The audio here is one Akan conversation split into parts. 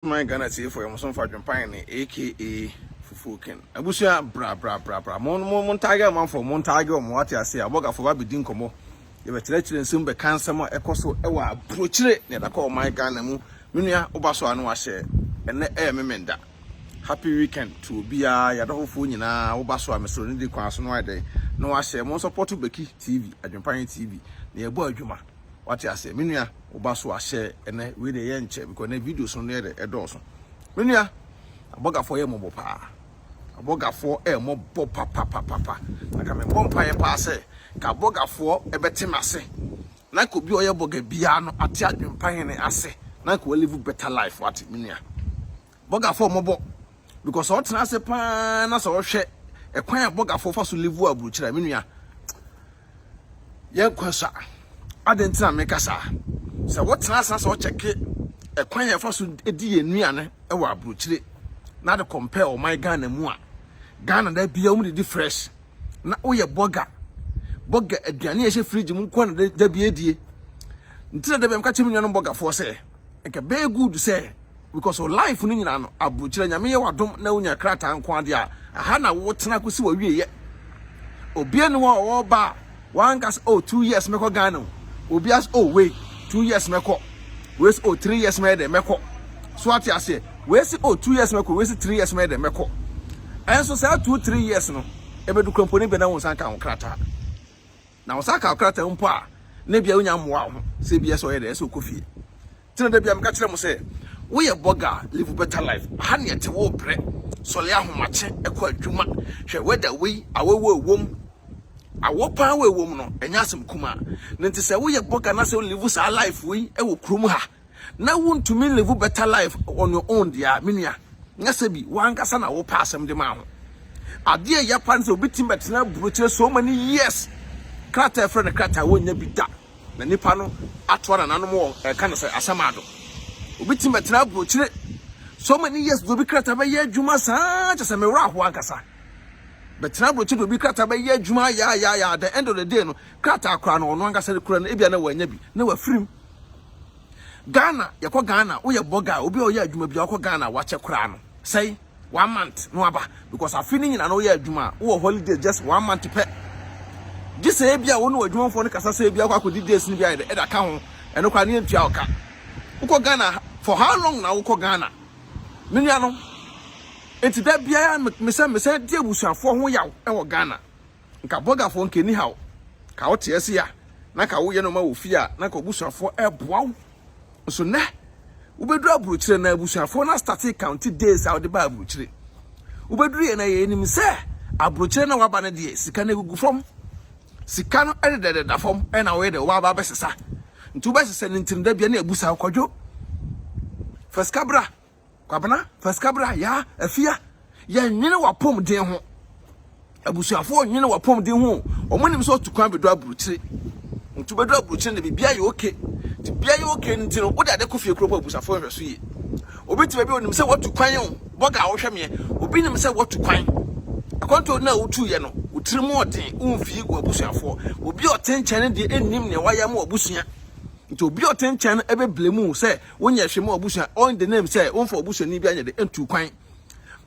My Ghana see for some for Japan, aka Fufuken. Abusia bra. Mon tiger man for Mon tiger or what I say. Aboga for Babi Dinkomo. You better let you soon be cancer more echoso ewa brochire near the call my Ghana mu. Munia Obaso and share and air memenda. Happy weekend to be a Yadofuna Obaso. I'm so in the class no day. No, I share more support to Becky TV at Japan TV near Boy Juma. What I say, Minia, Obaso, I share and with the end check because the videos on there a dozen. Minia, a bugger for a mobile pa. A bugger for a mobile papa. Like I'm a bumpire pass, a bugger for a better massy. Like could be a bugger piano at Tian Pine assay. Like will live better life, what Minia. Bugger for mobile because all trans a pan as or share a quiet bugger for us to live well, Butcher Minia. Young Quassa. I didn't make us. So what's us or check it? A quaint for a dear Niana, a wabruchly. Not to compare my gun and moi. Ghana, that be only the fresh. Not we a bogger. Bogger a Ghanese fridge, Munquan, there be a dear. Until the catching your bogger for say. It can be good to say. Because of life in England, a butcher and Yamia don't know your crater and quandia. A hana what Nakusi were yet. Obianwa or bar. One gas 2 years, Meko Gano. Obias wait 2 years meko. Where's 3 years made meko. Swati I say, where's 2 years meko, where's 3 years made meko. And so say 2-3 years no. Ebe du company be na wonsanka on krata. Na wonsanka krata umpa. Ne bia unya mwa ho. Se bia so ye de so kofi. Tina de bia mka kire mo say, we a burger live better life. Ha ne te wo bre. So le ahomache ekọ adwuma. Hwe weda we awewo wom. A wopa we wom no enya asem kuma na nti se wo ye boga na se live sa life we e wo krum ha na wontumi live better life on your own dia minia nya se bi wankasa na wo pa asem de ma ho ade ya pan se obitim betena broche so many years krata friend krata wonya bi da na nipa no ato na nanom wo ka na se asamado obitim betena broche so many years do bi krata ba ye adwuma sa cha se me wra ho ankasa. But now, we will be cut away. Juma, ya. At the end of the day, no, cut our crown on one gas and crown, Ebiana, when you no free. Ghana, Yako Ghana, we a boga, Ubi, ya, Juma, Biako Ghana, watch a crown. Say 1 month, no, because I'm feeling in an oya Juma, or holiday just 1 month to pay. This Abia, one would do for the Casa Sabia, could do this in the account, and no can near Tiaka. Uko Ghana, for how long now, Uko Ghana? Miniano. Enti da bia me say die busuafo ho yaw e wo Ghana nka bogafo nke ni haw ka wo te ase ya na ka wo ye no ma wo fi a na ka busuafo e boa wo so ne wo beduru abrochire na busuafo na start count days out the ba abrochire wo beduru ye na ye nim say abrochire na waba na de sika na gugu fom sika no e de da fom e na wo de wa ba besesa ntu ba sesa ni ntim da bia na abusa kwadwo first cabra kwabana first cabra ya afia ya nyene wapom den ho abusuafo nyene wapom den ho omonim so tukwan bedo abruchire ntu bedo abruchire ne bibia ye okay ti bia ye okay ntino wo da de kofie kropo abusuafo hweso yi obiti ba bi onim se watukwan yo boga wo hweme obi nim se watukwan akonto na wotu ye no wotirimu odin umfie go abusuafo obi otenchen de ennim ne wayam abusua nti obi otenchen ebe blemu se wonya hwemu abusua on the name say won for abusua ni bia nya de entu kwan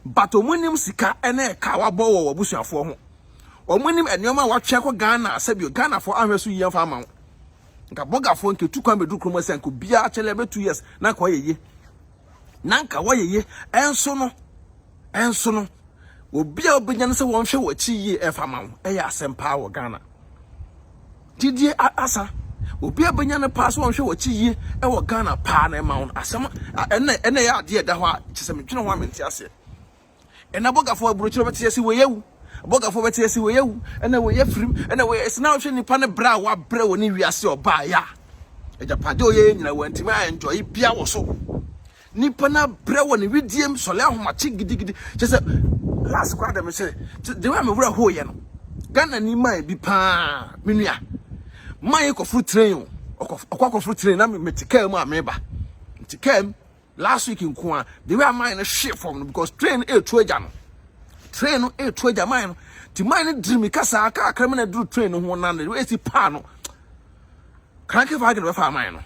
but omunim sika ene ka wabo wo abusuafo ho omunim enema watwe ko Ghana asabio Ghana for ahweso yi amfa ma nka bogafo nke tukwan bedu kromo se nko bia achele be 2 years na ka oyeye na nka woyeye enso no obi a obenya ne se won hwe wachi yi efa ma eya asempa wo Ghana didie asa obi abenya ne pass won hwe wachi yi e wo Ghana pa na ma won asem ene ya ade da ho a kyese metwene ho amenti ase ena bogafo abrochiro bete yesi weyewu bogafo bete yesi weyewu ena weye frim ena weye esna hwe nipa ne bra wa bra woni wiase oba ya ejapade oye nyina wanti ma enjoy bia wo so nipa na bra woni widiem sole ahomache gidigidi kyese last quarter me say the way me wura ho ye no Ghana ni mai bi pa menua mai ko fruit train okwa fruit train na me tikam mu ameba tikam last week in Kwa, the way mine is shit from because train a traja no. Train a traja mine. The mine dream kasa aka criminal do train no one and the way si pa no. Crank if I get with mine.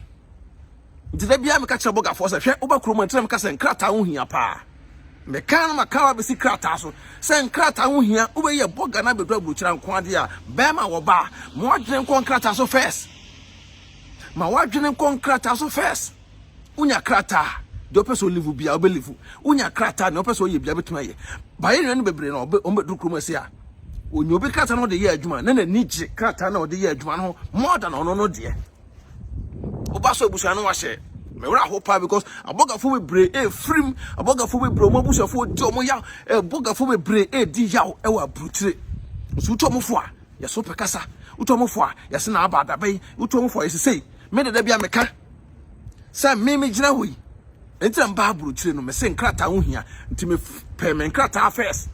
nti da bia me ka kire bogafo se hwe oba kroma ntra me ka se nkrata ho hia pa me kan ma ka wa be si krata so se nkrata ho hia oba ye boga na bedu aburuchira nko ade a be ma wo ba mo adwene nko nkrata so first ma wadwene nko nkrata so first unya krata de opeso live bia obelive unya krata na opeso ye bia betuma ye ba ye no bebre na obedu kroma se a onye obi krata no de ye adwuma na nije krata na de ye adwuma no more than ono no de oba so ebusu anu wa hye me wura hopa because abogafo we bre frim abogafo we bre mo busafo di omo ya abogafo we bre di yaw e wa brutire so utomofo a ye so pekasa utomofo a ye se na abada bai utomofo ye sei me de bia meka sa me gina hoyi entra mba brutire no me se nkrata ho hia nti me pe me nkrata first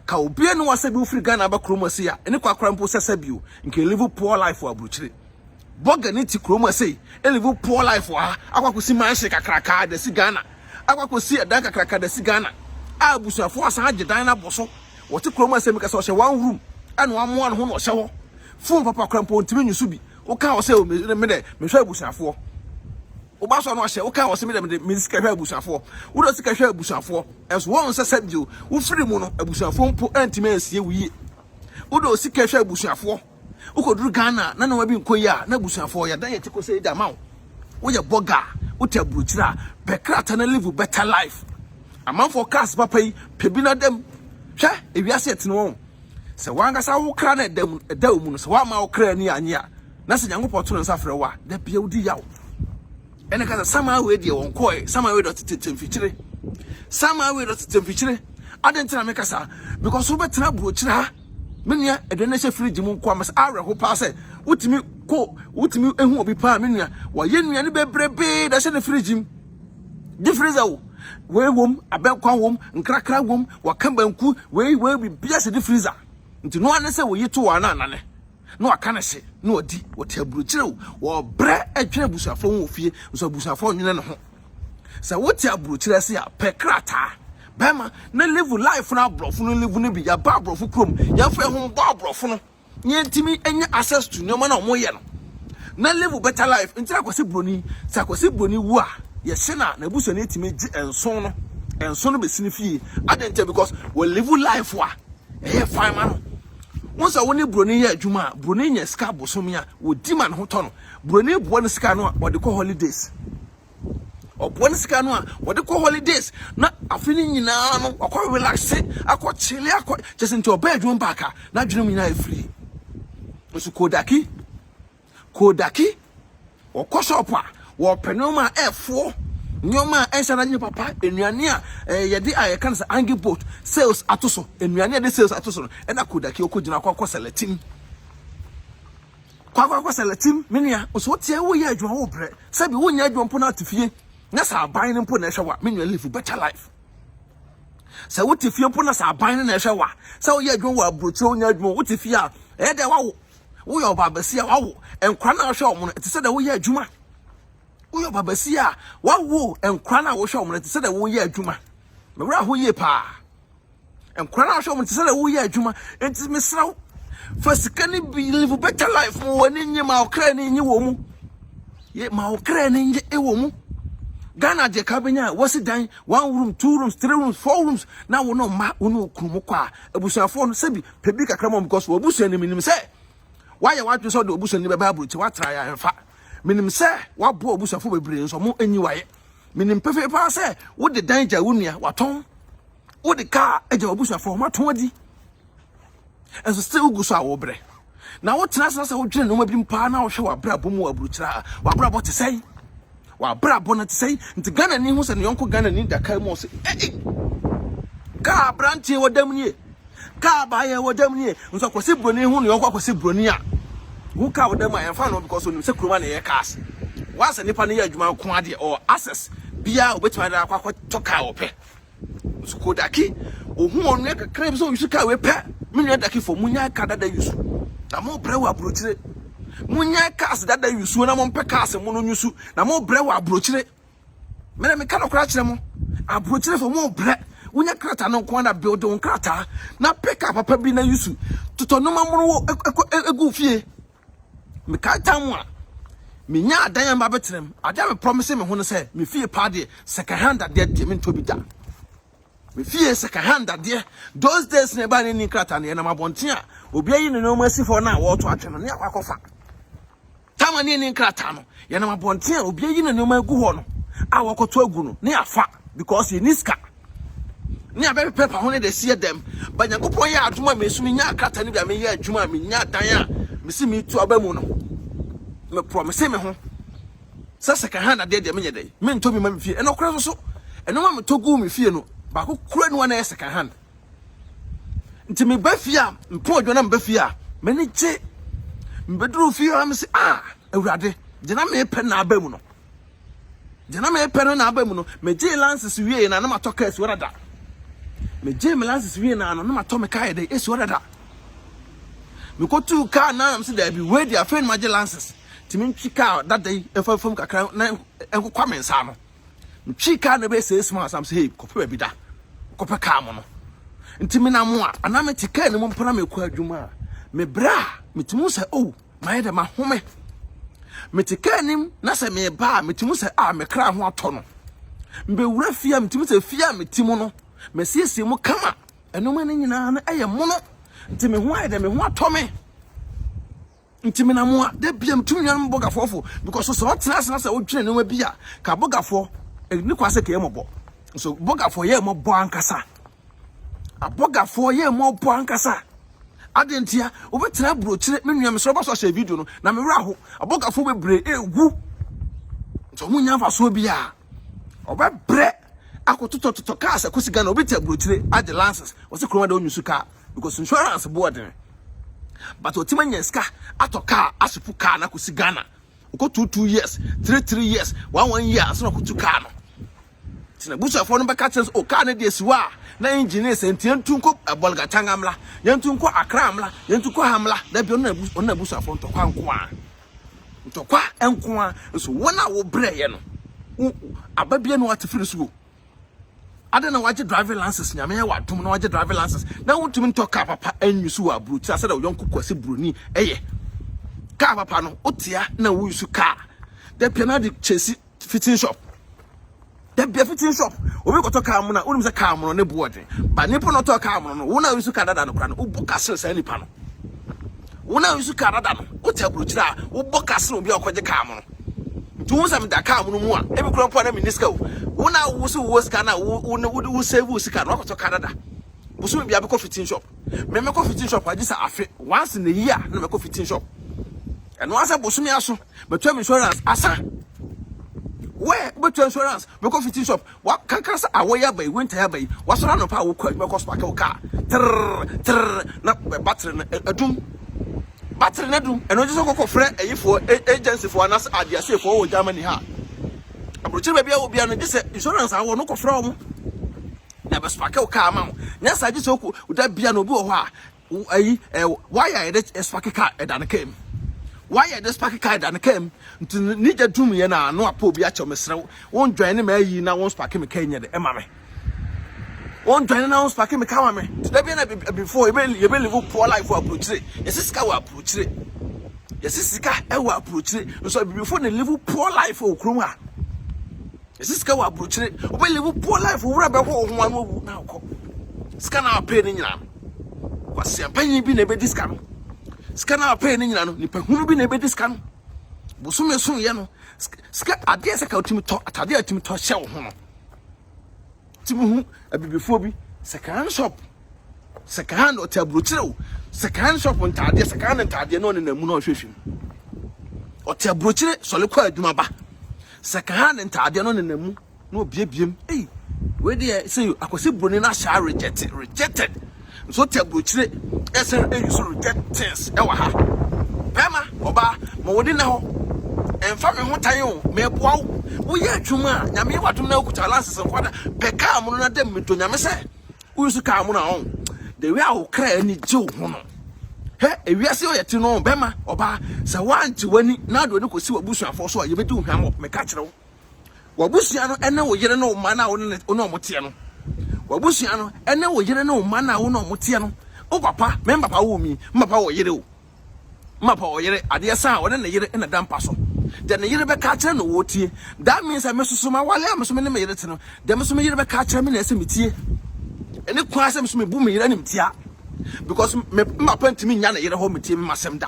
ka obi enu wase bi ufri Ghana ba kromasi a ene kwakra mpo sesa bio nke live poor life wa brutire boga ni ti kroma sei live poor life wa akwakosi manhye kakraka da si Ghana akwakosi edan kakraka da si Ghana abusuafo asan agedan na boso wote kroma sei meka so hye one room anu amoa no ho no hye ho fun papa krampo ntimi nyusu bi wo ka wo se me de me hwe abusuafo oba so no hye wo ka wo se me de me sika hwe abusuafo wo do sika hwe abusuafo enso wo nsesa bio wo firi mu no abusuafo mpo antimi ansie wiye wo do sika hwe abusuafo ukoduru Ghana na wabi nkoyi a na busuafo ya dan ye tiko say da mawo wo ye boga wo te buruchira be krata na live better life amanfo cast papa yi pebi na dem hwe ewiase etene won se wanga sa wo kra na dem da mu no se wa ma wo kra ni anye a na se nyangopo to nsa frɛ wa da bia wudi yawo ene ka sama we die won koi sama we do tetemfikyire sama we do tetemfikyire adentina me kasa because wo betena buruchira menia edene se fridge mu kwa mas awe ho pa se utimi ehu obi pa menia wa ye nua ne bebrebe da se ne fridge mu di freezer wo we wom abenkwa wom nkrakra wom wa kambanku we bi bia se di freezer nti no ane se wo yito wa na anane no aka ne se no odi wo te aburukyire wo bre adwene busafo wo fie so busafo nwene ne ho se wo te aburukyire se a pekrata bema na live life na abrofo no live no bi ya ba abrofo krom ya fa ho ba abrofo no nye ntimi enye access to nyoma na omo ye no na live better life ntira kwase broni sa kwase broni wu a ye se na buso na etimi gi enso no be sinifie adente because we live life wa e fine man wonsa woni broni ye adwuma broni nya ska bosomi a wo di man ho to no broni buo no ska no wo de ko holidays obone sika no a wode ko holidays na afini nyina no akwa relax akwa chile akwa just into obey dwon baka na dwene nyina e free osu kodaki okọ shop a wo penoma efo nyoma ensa na nyi papa enuane a yede ayekan sa angi boat sales atoso enuane de sales atoso na kodaki okogina akwa seletim kwa seletim menia oso tie wo ye adwon wo bre sabi wo nya adwon po na atifie na sa aban mpo na ehwa menu live better life sa wuti fie mpo na sa aban na ehwa sa wo ye adwon wo abrochi wo nya adwon wuti fie a e de wawo wo yo babasi a wawo enkwa na hwe omo ti se da wo ye adwuma wo yo babasi a wawo enkwa na wo hwe omo ti se da wo ye adwuma me wura ho ye pa enkwa na hwe omo ti se da wo ye adwuma enti mesraw fa sikani bi live better life mo wani nyima okra ni nyi wo mu ye ma okra ni nyi e wo mu Ghana je kabenya wasi dan 1 room 2 rooms 3 rooms 4 rooms na wo no ma wo no krumo kwa abusuafo no sebi pebi kakra mo because wo abusu ani minim se why you want to so do abusu ani be bible ti watra ya enfa minim se wa bo abusuafo bebre nso mo anyi waye minim pefe pa se wo de dan ja wonua waton wo de ka eja abusuafo ma ton adi enso still go so awobre na wo tena se wo dwene no ma bi mpa na wo hwe wa bra bomu aburuchira wa bra bo te sei wa bra bona te sei nti Ghana ni hu se ne yonko Ghana ni daka mo se ka brantie wodam nie ka ba ye wodam nie nso kwose broni hu ne yonko kwose broni a hu ka wodam a enfa no because onim se kuroma ne ye cars wasa nipa ne ye adwuma ko ade or access bia obetima da akwa toka ope nso kodaki ohun onu e kakra bi so yusu ka we pe menu daki fo munya ka dada yusu na mo bre wa brochire munya cars dada yusu na mo mpe cars mo no yusu na mo bre wa brochire mena me kana kra kire mo abrochire fo mo bre wunya krata no ko na build on krata na pick up papa bi na yusu tutonoma mo egu fie me ka tamu a Minya dan ba betrem. Ada me promise me ho no say me fie pa de second hand ade de me ntobi da. Me fie second hand ade. Those days ne ba ni krata ne na mabonten a obi ayi ne no masifo na wo to atwe no ne akwakofa. Tama ni krata no ye na mabonten a obi ayi ne no magu ho no a wokoto agu no ne afa because ye niska. Ni abe pepa ho ne de sie dem. Ba Nyankopon ye aduma me sumi nya krata ne bia me ye aduma me nya dan a me si me tu abamu no. Me promise me ho sa second hand ade de me nyede me ntobi ma me fie eno kra so eno ma me togu me fie no ba ko kura no na second hand nti me ba fie a mpo odwo na me ba fie a me ne je me beduru fie a me se awurade je na me pe na abamu no je na me pe na abamu no me je lances wie na ma toka esi wada me je me lances wie na no ma to me kai de esi wada me ko tu ka na am se da bi we dia friend ma je lances timi ntwika that day efafom kakra na enkwa mensa no ntwika na be say small sam say hey kope bi da kope ka mo no ntimi na mo a ana me tika ne mo mpona me kwa adwuma me bra metimu say oh my da ma home me tika nim na say me ba metimu say me kra ho ato no mbe wura fia metimu say fia metimu no me siesie mu kama eno ma ne nyina na eye mo no ntimi ho ayda me ho ato me ntimi na mo de biam tumnyan bogafofo because so what na say wo dwene no bia ka bogafo ni kwase ka yemobo so bogafo ye mo bo ankasa abogafo ye mo bo ankasa adentia obetena brochire menua so ba so share video no na me wura ho abogafo bebre egu so munya fa so bia obebre akotototo ka asa kosiga na obeta brochire ade lances wo se kroma da onyusu ka because insurance board but otimanya ska atoka asupu ka na kusi Ghana uko 2 years 3 years 1 year so na kutu ka no tina busa fo no beka chance o ka na de siwa na engineer sentiantu nko abolga tangamla yantu nko akramla yantu ko hamla da bi on busa fo ntokwa enko so wona wo breye no ababia no atefiri so adena waje driving license nyame ya wadom na waje driving license na wontumi ntoka papa anyusu wa bru ti ase da yonko kwase bruni eye ka papa no otia na wo yusu ka da piana de chesi fitting shop da bia fitting shop obi ko toka amu na onum se ka amu no ne board ba nipo no toka amu no wona yusu ka dada no kra no uboka sel sa nipa no wona yusu ka dada no otia bru tira uboka sel obi akoje ka amu no tu sam da ka amu no mu a ebi kro mpo na miniska wona wo ska na wo save ska no akoto Canada busu bia be ko fitting shop me ko fitting shop agisa afe once in a year na me ko fitting shop and once busu me aso me to insurance asa where but insurance me ko fitting shop wa kankan sa awoya bai winter ya bai wasora no pa wo kwa me ko spark car na battery na adum battery na dum eno je so ko frɛ ayifo agency for anas adiase for wo Germany ha abrochire bia obi anu gise insurance awo no ko frɛ omo na be spark car ma nya sa gise oku uda bia no obi wo ho a ayi why ya de spark car edan kem why ya de spark car edan kem ni je dum ye na no apa obi a che mesrew won dwan ne ma yi na won spark me kan ye de ema me won dwan na won spark me kan wa me da bia na before you be live poor life for abrochire yesiska wa abrochire yesiska e wa abrochire so before na live poor life for okrum ha yesiska wa abrochire obi live poor life wura be ho ho anu na ko ska na pay ni nyina kwase panyi bi na be diska no ska na pay ni nyina no ni pahunu bi na be diska no busume sun ye no ska ade se ka otimi to atade atimi to hye wo ho no timi hu abibefo bi second shop second hand o tabrochire second shop ntade second ntade no na mu no hwehwim o tabrochire sole kwa adwuma ba second hand ntade no na mu no biebiem we dey say akwase broni na sha rejected so tabrochire ese so rejectings e wa ha pema oba mo wodi na ho emfa me ho tan o me boa wo ye adwuma nyame wadom na okuta lances nkwada beka amu na dem meto nyame se wo su ka amu na on the way I cry ani je wo no he ewiase o yeti no bema oba se wanti wani na do ne kosi wabusuafo so ye bedi hwam me ka kire wo wabusua no ene wo yere no ma na wo no mote no wabusua no ene wo yere no ma na wo no mote no o papa me papa wo mi papa wo yere wo mapa wo yere ade sa wo ne yere na dampa so then the year be catch no wotie. That means I must so my wale am so me me yere no. Dem so me yere be catch me na ese metie. Ene kwa asem so me bu me yere nim tia. Because my point me nya na yere ho metie me masem da.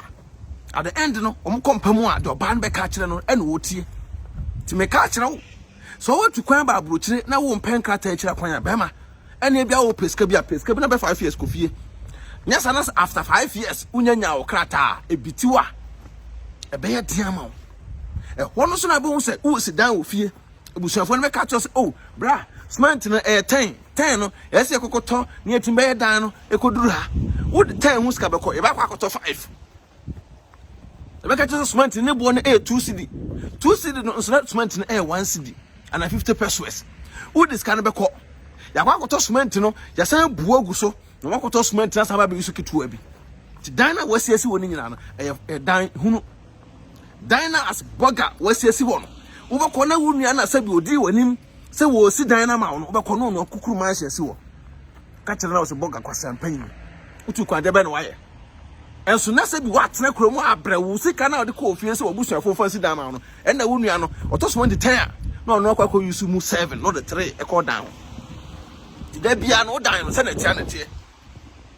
At the end no, kompamu a do ban be catch no ene wotie. Ti me catch no. So what to kwan ba abrochire na wo mpen krata e kira kwan ya bema. Ene bia wo peska bi na be 5 years kofie. Nya sanas after 5 years unyanya wo krata e bitiwa. E be ye diama. E hono so na be wo se wo si dan wo fie. Ebusuafo no be catch us oh bra cement no 10 no yes e kokoto na etim be ye dan no e koduru ha. Wo 10 hu ska be ko e ba kwa akoto 5. E be catch us cement ne bo no 2 cedi. 2 cedi no cement no 1 cedi. And 50 pesos. Who this can be called? Yakwako cement no, yasan buogu so, no wakoto cement na saba be yusuki tu ebi. Ti dina wasiesi woni nyina no, e dan hunu. Dina as burger wasiesi wono. Ubako na wunu na sabi odi wanim, se wo si dina ma wono, ubako no kukuru ma asiesi wo. Ka kire na wo se burger kwasa mpanyin. Utu kwa debe no waye. Enso na sabi watena kromu abrewu sika na odi ko ofie se wo busuafo fa si dina ma wono. En na wunu no, otoso won di 10. No kwa use mu 7 not the 3 e call down the bia no down se na tia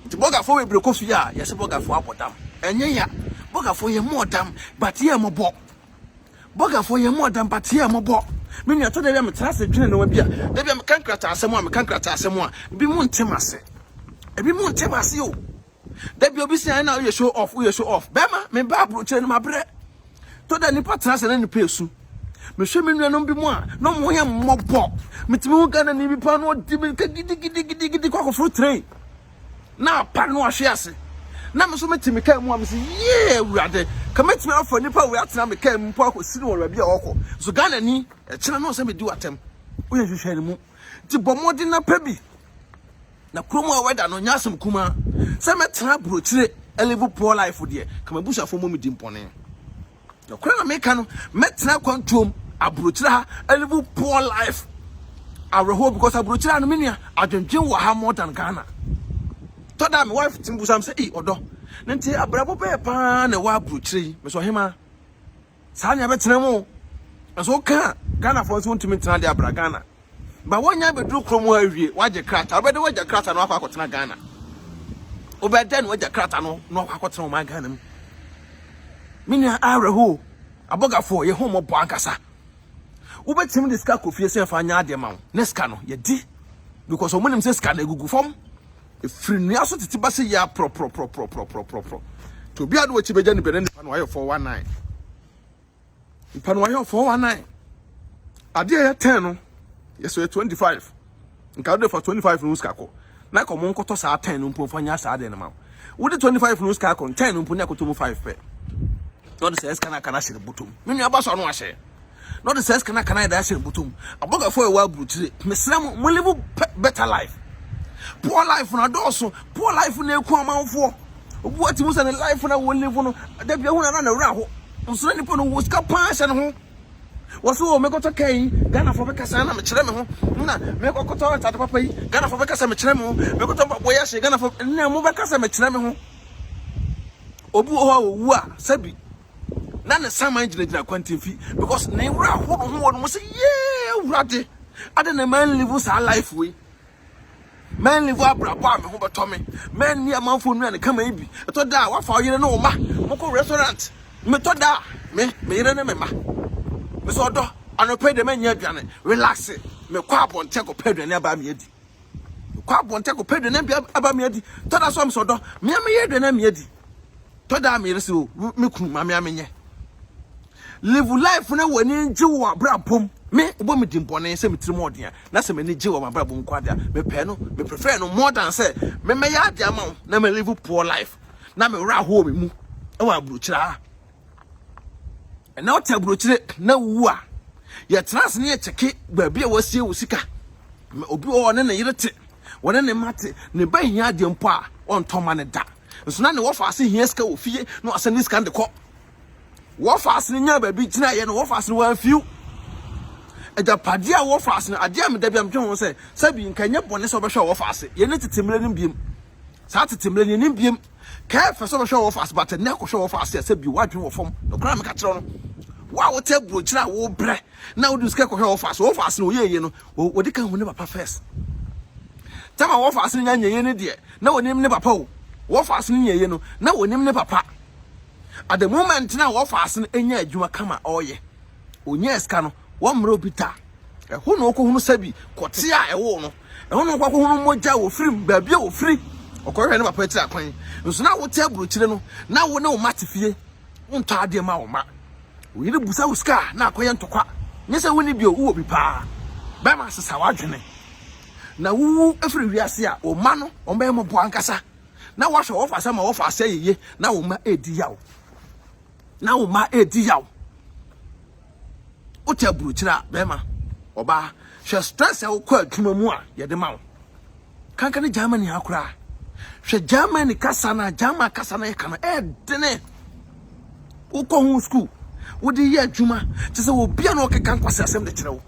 the burger for we break off ya yes burger for abodam enye ya burger for ye more dam but ye mo bo burger for ye more dam but ye mo bo me nua to da me trase dwene no bia da bia me kankrata asem a me kankrata asem a bi mu ntemase e bi mu ntemase o da bia obi say na we show off bema me ba bro kire no mabre to da ni trase na ni pesu me hwe me nuanom bi mu a no mo ye mmobọ metimi wo Ghana ni bi pa no di me gidi kwa ko train na pa no ahwe ase na me so metimi ka mu a me se ye wurade ka metimi afọ nipa we atena me ka mu pa ko siri wo bia okọ so Ghana ni e kire no se me di watem wo ye hwehwe ni mu ti bomodi na pa bi na kromo a weda no nyasem kuma se metena brochire elevu poor life de ka mabushafo mo me di mpone no kwana meka no metena kwantom abrochira ha elevu poor life areho because abrochira no menia adwendwen wo ha more than Ghana to da me wife timbusam say odo nti abrabo pe pa na wa abrochire me so hema sa nya betena mu so ka Ghana for so ntimi tena de abra Ghana ba wonya bedru kromo awie waje krata obede waje krata no akwa akotena Ghana obede no waje krata no akotena ma Ghana mu minia areho abogafo ye homo bo ankasa ubetim de ska kofie se fa nya ade ma ne ska no ye di because omunim se ska na egugu fom e free nua so titi ba se ya pro to bi ado chi beja ni bere ni pa no ayo 419 pa no ayo 419 ade ya 10 no ye so 25 nka do for 25 no ska ko na ko mon koto sa 10 no mpo fa nya sa ade na ma wo de 25 no ska ko 10 no mpo nya koto mu 5 pe no the says kana shire butum me nua ba so no ahye no the says kana da shire butum aboga for ewa bruchire mesram mo live better life poor life na doso poor life na eku amanfo obu ati mo say life na wo live no da bia hu na wura ho nsoro ni po no wo ska pan hye no ho wo so me koto kai Ghana for be kasa na me kire me ho na me koto ta papa yi Ghana for be kasa me kire me ho me koto boya hye Ghana for na mo be kasa me kire me ho obu ho wu a sabi na ne sama engineer kwantin fi because na wura ho no say yeah wurade ade na man live sa life we man live abrabo me ho beto me man ni amanfo nu na kama ibi to da wa fa yire no ma moko restaurant me to da me yire na me ma me so do anope de manya aduane relax me kwa bonte ko pedwane aba me adi kwa bonte ko pedwane aba me adi to da so me so do me ye aduane me adi to da me yire so me kunu ma me amenye live life na wani nji wo abrapom me obo me dimpone se me tirimo odea na se me ni ji wo abrapom kwada me pe no me prefer no more than say me ya de ama na me live poor life na me ra ho me mu e wa abrochira e na o ta abrochire na wu a ye trans ne ye cheke ba bia wasie wo sika obi o ne yirete wona ne mate ne ba hia de mpo a on toma ne da so na ne wo fa ase hia sika wo fie no ase ne sika de ko wo fast ni nya ba bi tina ye no wo fast ni wan fiu eja pade a wo fast ni ade am da bi am twen ho se sabi nkanye bone so be hwe wo fast ye ne tetemle ni biem sa tetemle ni biem ka fa so be hwe wo fast but ne ko hwe wo fast sabi wadwen wo fom no kra me ka kire no wa wo te brochira wo bre na wo duske ko he office no ye no wo de kan hu ne papa first tama wo office nya nye ne de na wonim ne papa wo office nya ye no na wonim ne papa at the moment na wo office enya adwuma kama oye onya eska no wo mro bita eho no ko hunu sabi kote a ewo no eho no ko hunu moja wo firi baabia wo firi okohwe ne papa tira kwan nso na wo te brochire no na wo ne wo matifie unto ade ma wo ma wo yire busa wo ska na akoye ntokwa nyese woni bio wo bi pa ba ma sesa wadwene na wu afiri wiase a o ma no o ma mo ankasa na wo hwe wo fa sama wo fa ase yeye na wo ma edi yawo na wo ma edi yawo o te brochire ba ma oba hwe stress a wo kwa adwuma mu a ye de ma wo kanka ne Germany akura hwe Germany kasa na German kasa na ye kana dene wo ko hu school wo di ye adwuma te se wo bia na o keka nkwase asem de kire wo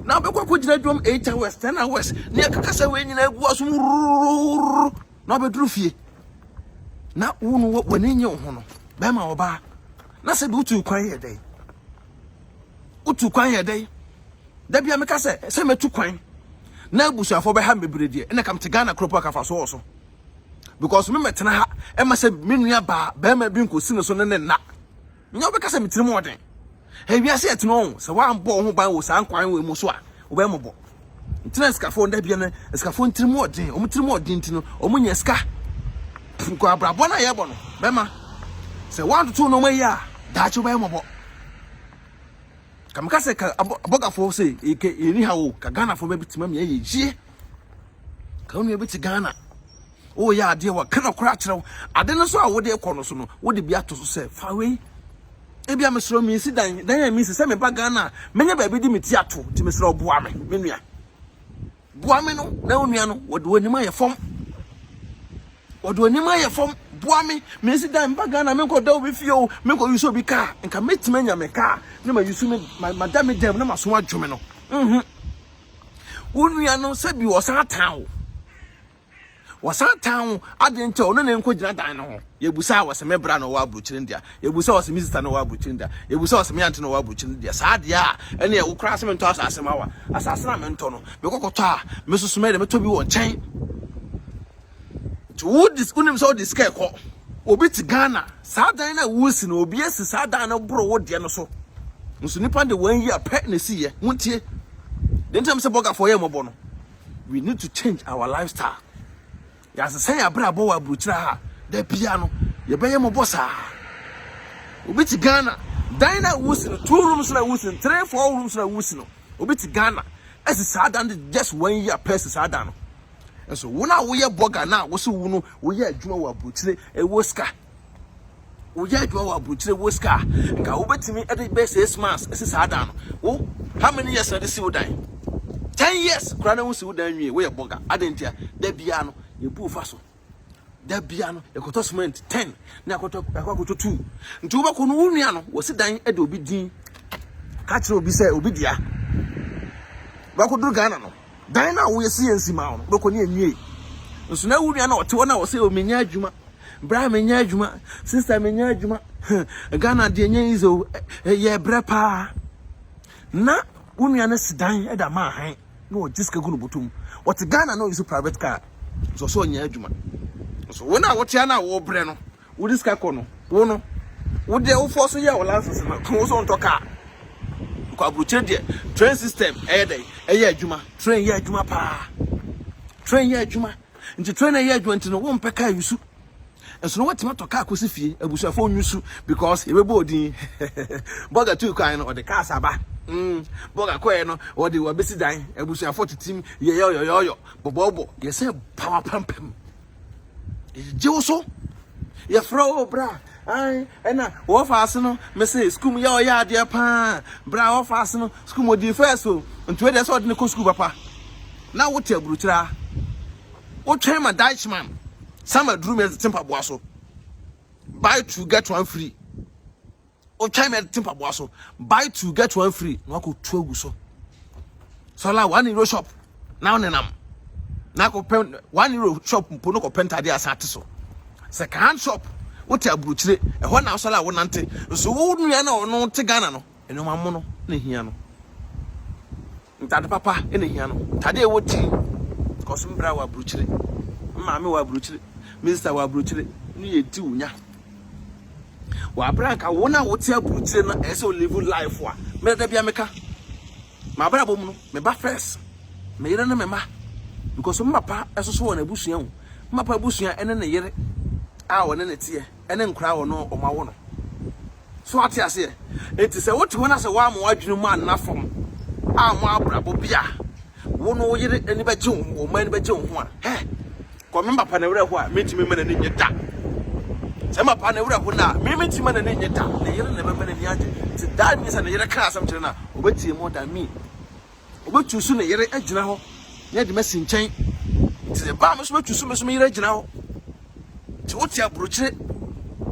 na be kwa gina dwom 8 hours 10 hours ne kaka we nyina egu asum na be duru fie na wo no wani nye ho no be ma oba na se be utu kwan ye dai utu kwan ye dai da bia me ka se metu kwan na abusuafo be ha mebrede na kam te Ghana kropo ka fa so because me metena ha e ma se menua ba ma bi nkosi no so ne na nya be ka se metiri mo den he wiase etno se wa mbo ho ban wo san kwan we mu so a wo be mo bo ntina skafo nda bia ne skafo ntiri mo den o mtiri mo den ntino o munya ska ko abrabo na ye bo no be ma se wa to no ya da chu be mo bo kam ka se ka abogafo se ike eni ha wo ka Ghana fo be bitima me ye jie ka onu be ti Ghana o ya ade wa kana kora kyerɛw ade no so a wo de kɔ no so no wo de bia to so se fa we e bia mesro mi si dan ya mi se me ba Ghana menya ba bi di meti ato ti mesro boa me menua boa me no na onua no wo de onima ye fom wo de onima ye fom boa me si dan ba Ghana me ko da obi fie o me ko yuso bi ka nka metima nya me ka na ma yuso me madam dem na maso adwome no onua no se bi wo san tan wasan town adente ono ne nko gina dan no ye busa wase me bra no wa bruchire ndia ye busa wase minister no wa bruchire ndia ye busa wase me ante no wa bruchire ndia saa dia ene ye wo kra se me nto asase ma wa asase na me nto no me kokoto a me susu me de me to bi wo nchen to wo dis unim so dis kai ko obi ti Ghana saa dan na wo si no obi esi saa dan no bro wo de no so nso nipa de 1 year pet na si ye wontie den tam se boga for ye mo bo no we need to change our lifestyle. Ya se say abrabo wa bruchira ha da bia no ye beye mo bossa obi ti Ghana dina wusi no 2 rooms na wusi 3 4 rooms na wusi no obi ti Ghana as sadan just 1 year person sadan no and so wona wo ye boga na wo se wo no wo ye adwuma wa bruchire e woska wo ye adwuma wa bruchire woska nka wo betimi e de be 6 months ese sadan no wo how many years na de si wo dan 10 years kra na wo si wo dan nwie wo ye boga adentia da bia no ye bu fa so da bia no e koto cement 10 na koto 2 nti wo ba ko no wunua no wo se dan e de obi din ka kire obi se obi dia ba ko dur Ghana no dan na wo ye si ensi ma no ba ko ne enwie nso na wunua na ote wona wo se o menya adwuma bra menya adwuma sister menya adwuma Ghana de enya izo ye bre pa na wunua na sidan e da ma han na o jiska gunu botum what Ghana no is private car so nya adwuma so wona wotia na wo bre no wo diska ko no wo no wo de wo force ye wo license na ko so ntoka ko abruche de train system ye adwuma train ye adwuma pa train ye adwuma nti train ye adwuma nti no wo mpeka yusu enso no watima to car ko si fie abusuafo onyusu because e be bodin boga tu kan no de car saba boga ko no o de wabesi dan abusuafo titim ye yo bobobo ye say power pampem e jewoso ye fro bra ai ena wo faase no me say school ye o ya ade pa bra wo faase no school mo di first o nto de so de ne ko school papa na wo te abruchira wo twen ma Dutchman sama drum e tempa boaso buy 2 get 1 free o twen me tempa boaso buy 2 get 1 free no ko tu agu so la 1 euro shop now nenam na ko pen 1 euro shop mpo no ko penta de asate so second hand shop wote aburukyire ɛhɔ na asɔla wo nante so wo nua na ɔno te Ghana no eno mammo no na hia no ntade papa ene hia no tade e woti because mbra wa aburukyire maame wa aburukyire minister wa aburukyire ni yedi unya wa branka wo na wote aburukyire na ɛsɛ live life wa me da bia meka ma bra bom no me ba first me yere na me ma because mmapa ɛsoso wɔ na abusua ho mmapa abusua ene ne yere a wɔ ne ne tie ene nkura wɔ no ɔma wo no so ate ase enti sɛ wote ho na sɛ wa ma wadwene mu anafom a mo abrabo bia wo no wo yere eni ba gye wo ma eni ba gye wo a he ko me mmapa na wura ho a metimi ma na ne nyeta sɛ mmapa na wura ho na me metimi ma na ne nyeta ne yere na be ma na ni age ti da ni sɛ ne yere ka asam kyerɛ na obetie mo da mi obetu su ne yere agyina ho ne de masi nkyɛn ti ba me so betu su me so me yere agyina ho ti wote aburukyire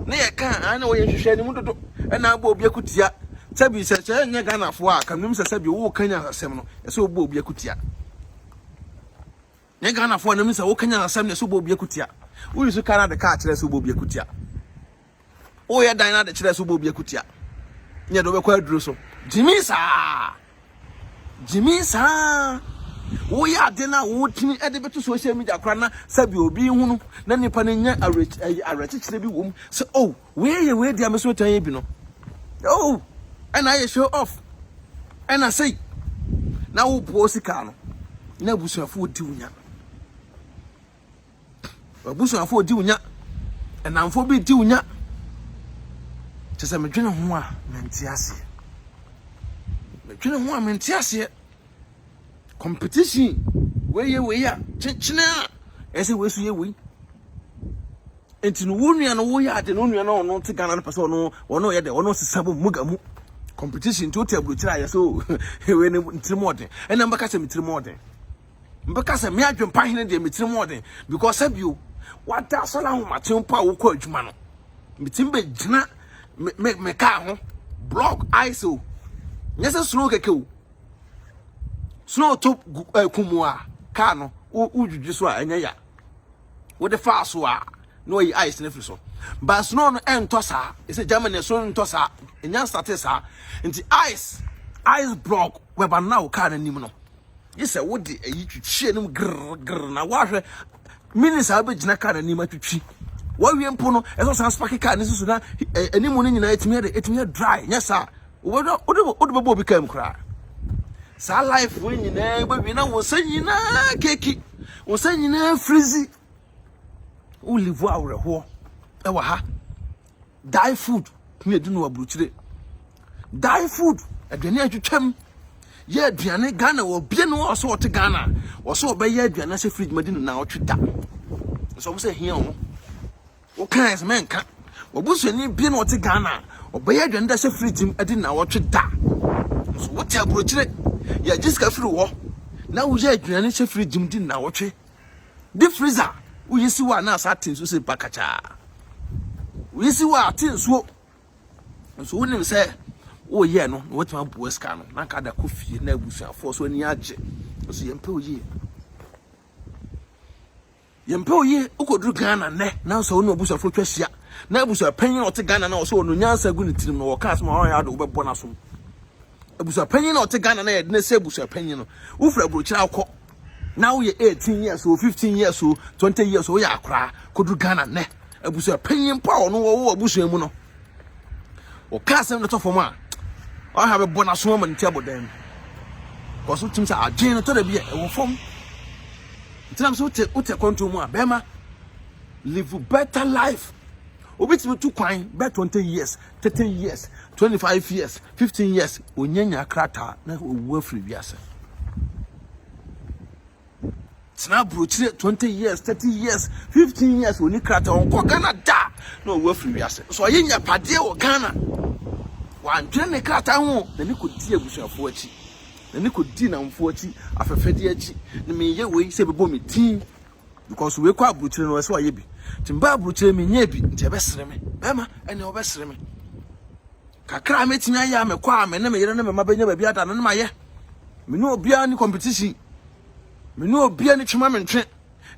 ne yɛ ka ana wo yɛ hwehwɛ ni mu dodo ɛna aba obi akutia sabi sɛ nye Ghana fo a kanum sɛ sabi wo kanya asɛm no ɛsɛ obo obi akutia nye Ghana fo na sɛ wo kanya asɛm ne sɛ obo obi akutia wo yusu kana de ka kyerɛ sɛ obo obi akutia wo yɛ dan na de kyerɛ sɛ obo obi akutia nye do be kwa aduro so jimisa wo ya de na wo tini e de beto social media kra na sabi obi hu no na nipa ne nya arekyekere bi wom sɛ oh we dia me so tan ye bi no oh and I show off and I say now wo posika no na busuafo di unya busuafo di unya enamfo bi di unya kyese medwene ho a mente ase competition we ya chenchena ese we so ye we enti no wonua no wo ya de no nua no te Ghana no pese ono ye de ono sisabo mugamu competition to te aburukyira ya so we ne ntirimoden ena mbaka se mitirimoden mbaka se me adwempa hene de mitirimoden because abio wada so la ho matempo a wo kɔ adwuma no mitimbe gina me ka ho block iso nyese snow keke o snow to kumua ka no udwudwu so a enya ya wo de fa so a no yi ice ne firi so ba snow no entosa ese Germany so entosa enya start sa nti ice block we ba na wo ka na nim no yese wo de ayi twitwie nim grr na wa hwe minisa ba gina ka na nim atwitwi wa wie mpo no eso san spark ka ne so na animu no nyina etimi dry nya sa wo do bo bi kam kra sa life we nyina ba wi na wo sanyina keki wo sanyina freezy wo live awre ho e wa ha die food me edu no aburukyire die food aduane atwetwam ye aduane Ghana wo bie no wo so wote Ghana wo so obe ye aduane se fridge madina na otweda so wo se hia ho wo kan se menka wo busuani bie no wote Ghana obe ye aduane da se fridge madina na otweda so wote aburukyire ya jiska firi wo na wo ye aduane se fridge madina na otwe di freezer wo yesi wa na sa tin so se pakacha wo yesi wa tin so wonim se wo ye no what ma bu eska no na ka da kofi na abusuafo so ani age so yempe oye ukoduru Ghana ne na so no abusuafo twahia na abusuafo panyin ote Ghana na so no nyansa gu ne tirim no wo ka so ma ya do wo bebo na so abusuafo panyin na ote Ghana na ye de se abusuafo panyin no wo fura burukyira akọ na wo ye 18 years or 15 years or 20 years wo ya akra koduru Ghana ne abusuafo panyin pa ono wo abusuafo mu no o ka sem no to fo ma I have a bonus woman table then. Because sometimes I gain to the beer or form. Sometimes what take control more. Bema live a better life. Obits me 2 coin, bet 20 years, 13 years, 25 years, 15 years. Unyanya krata na worth reviasa. Snap brooch 20 years, 30 years, 15 years. When you krata on Ghana da no worth reviasa. So I in your padre or Ghana. Wan twene krata ho na ni kodi abusuafo achi na ni kodi namfo achi afefede achi na me ye we se bebo me tin because we kwa abuchire no so aye bi timba abuchire me nya bi nti ebesere me bema ene obesere me kakra me tinya ya me kwa me na me yere na me mabanya ba bi ada no ma ye me no obia ni competition me no obia ni twema me ntwe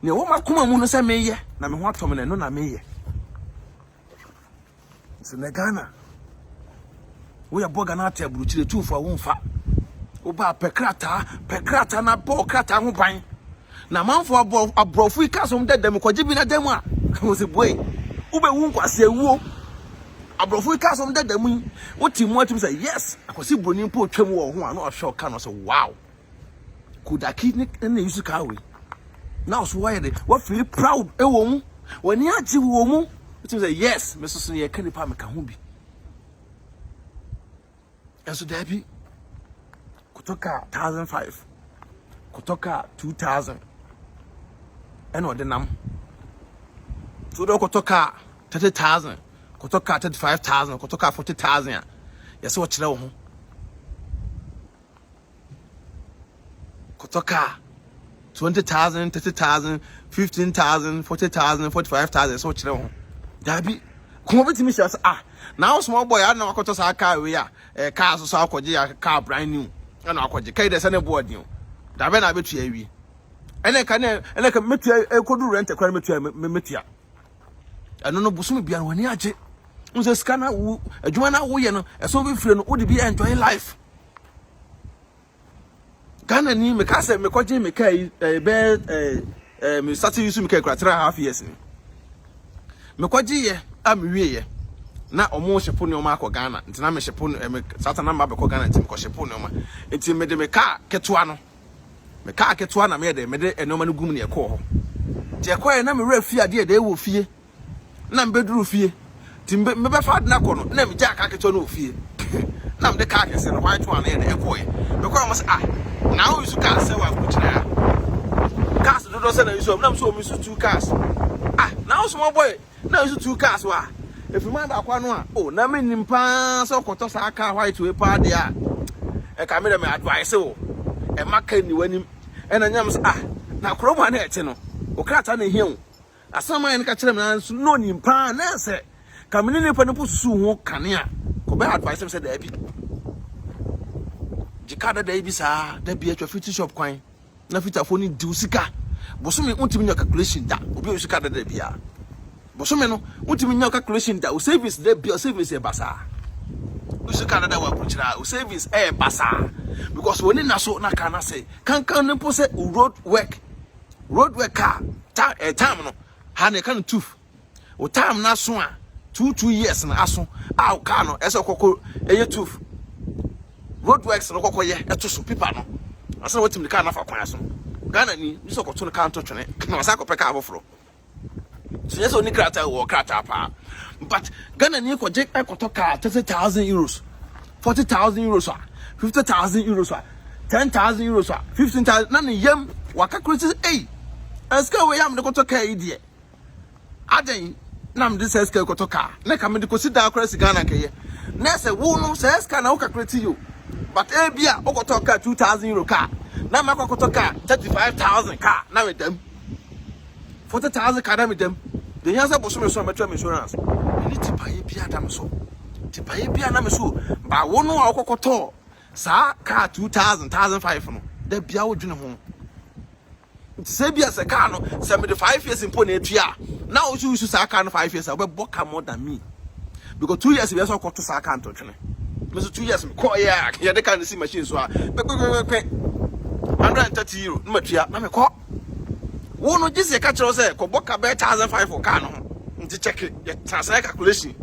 ne wo makoma mu no se me ye na me ho atom na no na me ye so na Ghana we are boga na ate aburuchire tu for wonfa oba pekrata na bo krata ho ban na manfo abrofu ikasom dedem kwaje bi na dem a wo se boy ube wu nkwase ewuo abrofu ikasom dedem wo timu atum say yes akwasi broni mpo twam wo ho ana o shock ka no so wow kudaki ne yusu ka we now so why they what feel proud e wo mu wani aji wo mu atum say yes me so ye kan pa me ka ho bi enso dabi kutoka 1005 kutoka 2000 eno de nam so do kutoka 30000 kutoka 35000 kutoka 40000 yesi wo kire wo ho kutoka 20,000 30,000 15,000 40,000 45,000 so kire wo ho dabi kuma bitimi sha now small boy na wakoto sa car we ya car so akwaje ya car brand new na akwaje kai da sane board new da be na betu awi ene ka metu ekodu rent kwara metu eno no busumi bia no wani age unse scanner wu adwuma na wo ye no eso be fire no wo de bi enjoy life Ghana ni me ka se me kwaje me kai me start use me kai kwara 3.5 years ni me kwaje ye amwie ye na omo shepo ne oma akọ Ghana ntina me shepo me satana mba be kọ Ghana ntim kọ shepo ne oma enti me de me ka ketoa no me ka ketoa na me de enoma no gum ne ekọ ho ti ekọ na me ra fie ade de wo fie na me beduru fie ti me be fa na kọ no na me ja ka ketoa no fie na me de ka kese no white one na de ekọ ye me kọ mo se na o yusu ka se wa kuchira cars do se na yusu na so o yusu two cars na o small boy na yusu two cars wa if man da kwa no a na me nimpa so koto sa aka white we pa de a e ka me de me advice o e maka ni wanim e na nyam na kroba na ete no o krata na hiu asama en ka kire me na no nimpa na se ka me ni pa no pusu ho kane a ko be advice me se da bi jikada da bi sa da bi atwa fiti shop kwan na fita fo ni di usika boso me untimi nya calculation da obi usika da bia bosome no untimi nya calculation da o service there be o service e basa usu Canada wa kuchira o service e basa because woni na so na kana say kan no po say road work car time no ha ne kan tooth o time na so a 2 years na aso a ka no ese kokko eye tooth road works no kokko ye eto so pipa no asa wotimi ka na fa kwan aso Ghana ni so kokto no kan to twene na wasa ko peka abofro so yes only krata wo krata pa but Ghana ni ko je ekoto ka 30,000 euros 40,000 euros 50,000 euros 10,000 euros 15,000 na ne yam waka kriti eska we yam de ko to ka idie aden na me de eska ko to ka na ka me de ko sida akrasi Ghana ke ye na se wo no se eska na wo ka kriti yo but bia o ko to ka 2,000 euro ka na ma ko to ka 35,000 ka na me dem 40,000 ka na me dem the answer boso me so metro insurance ni tipaye bia dam so tipaye bia na me so ba wo no a okokoto sa ka 2,000 1,500 no da bia wo dwene ho se bia se ka no se me de 5 years impo na etua na o su sa ka no 5 years a be boka more than me because 2 years we so okoto sa ka nto twene me so 2 years me ko ya de ka no see machine so a 130 euro na matua na me ko wo no gise ka kire say ko boka be 1,500 ka no nti check ya transfer calculation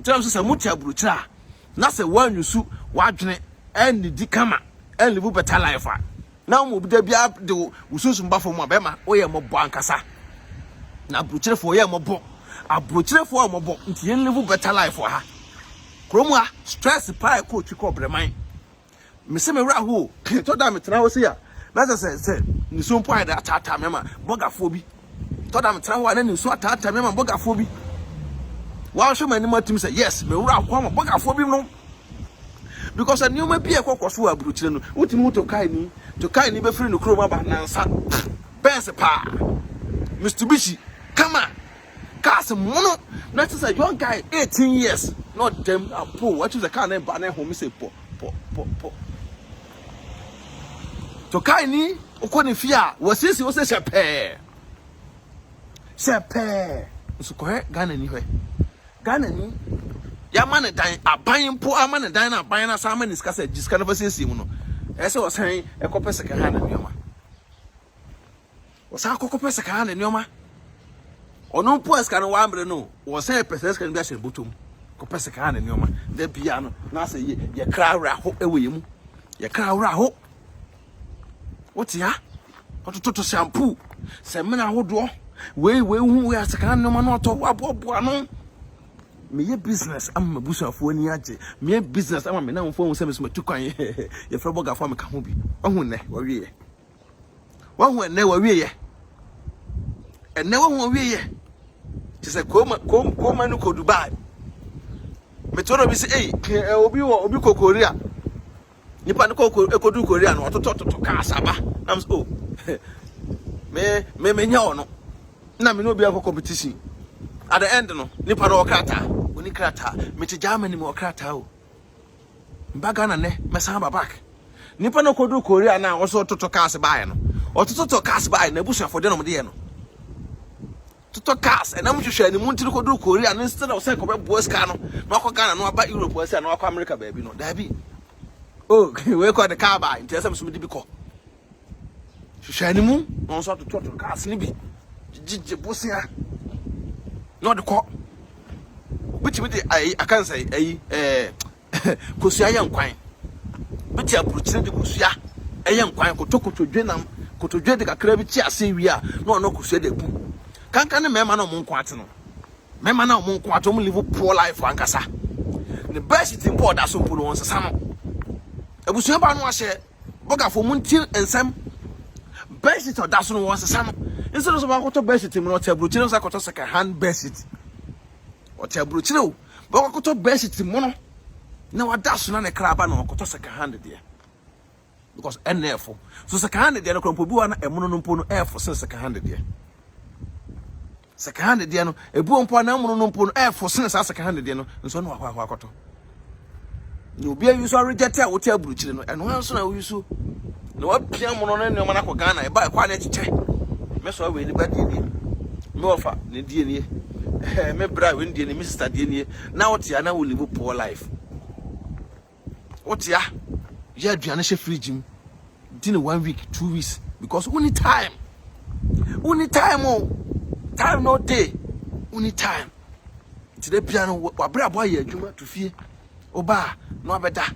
nti so muti aburu kira na se wanyusu wadwene en di kama en live better life na mo bi da bia de usunsun ba fo mo abema oye mo bo ankasa na aburu kire fo oye mo bo aburu kire fo mo bo nti en live better life ha kromu a stress pa e ko twi ko breman me se me wra ho to da me tena ho se ya na se ni so mpo ada tata mema bogafo bi to da me tena ho na ni so tata mema bogafo bi wa hwe mani matim say yes me wura akwa bogafo bi no because new ma bi e kokoso aburu kire no utimi to kai ni be free no kroma ba nansa benz pa Mr. Bishi come on cars mono na say young guy 18 years not them apo what is the car name ba na ho me say po to kai ni okoni fia wasisi wo se shepe nso ko Ghana ni hwe Ghana ni ya man dan aban mpo aman dan na aban na sa man niska sa jiska na fasesi mu no ese osan ekope second hand nioma osan kokope second hand nioma ono mpo eska no wa ambre no osan epese second bia she botom kope second hand nioma da bia no na sa ye krawra ho ewe mu ye krawra ho wotia ototo shampoo se mena hodo we hu we second hand nioma no to abobo ano me business am mabusuafo ani age me business am me na mfo hu se me tukwan ye fra boga fo me ka ho bi ohu ne wa wie wahu ne wa wie enne wahu wie ye ti se koma no ko Dubai me toro bi se obi ko Korea nipa ne ko ekodu Korea no ototo ka asaba am so me nya ono na me no bi akọ competition at the end no nipa no okata oni krata me ti Germany mo krata o mbaga na ne me san back nipa no kodu Korea na wo so toto cars buy no ototo cars buy na busu afode no de ye no toto cars na mhwehwe ani mu ntiri kodu Korea no instead of say ko be boska no na ko Ghana no aba Europe ase na ko America ba bi no da bi oh we ko the car buy ntese so me di bi ko hwehwe ani mu no so toto cars ni bi jije bosia no de ko which we I can say kosua yankwan beti approach de kosua yankwan kotokotodwe nam kotodwe de kakra bi ti ase wi a no no kosua de bu kankan ne mema na mo nko ate no mema na mo nko ate mo live poor life ankasa ne best thing po da so polo won sesa no abusua ba no ahye boga fo mo nti ensem best to da so no won sesa no instead of about best thing no te approach no sa koto second hand best ote abrochire o ba kwakoto best mo no na wada so na ne kraba na kwakoto second hand there because NF so second hand there no krompo bi wa na emuno no mpo no F so second hand there second hand there no ebu mpo na emuno no mpo no F so second hand there no nso no akwa kwakoto ni obi ayu so reject a wote abrochire no eno hanso na oyu so na wa pia mo no ne ma na ko Ghana e ba kwa na chiche me so we ni ba die ni me ofa ne die ni me bra we ndie ni me sister die ni na wotia na we live poor life wotia ya aduane she fridge m din 1 week 2 weeks because only time oh time no day only time today piano wa bra boy ya adwuma to fie oba no abeda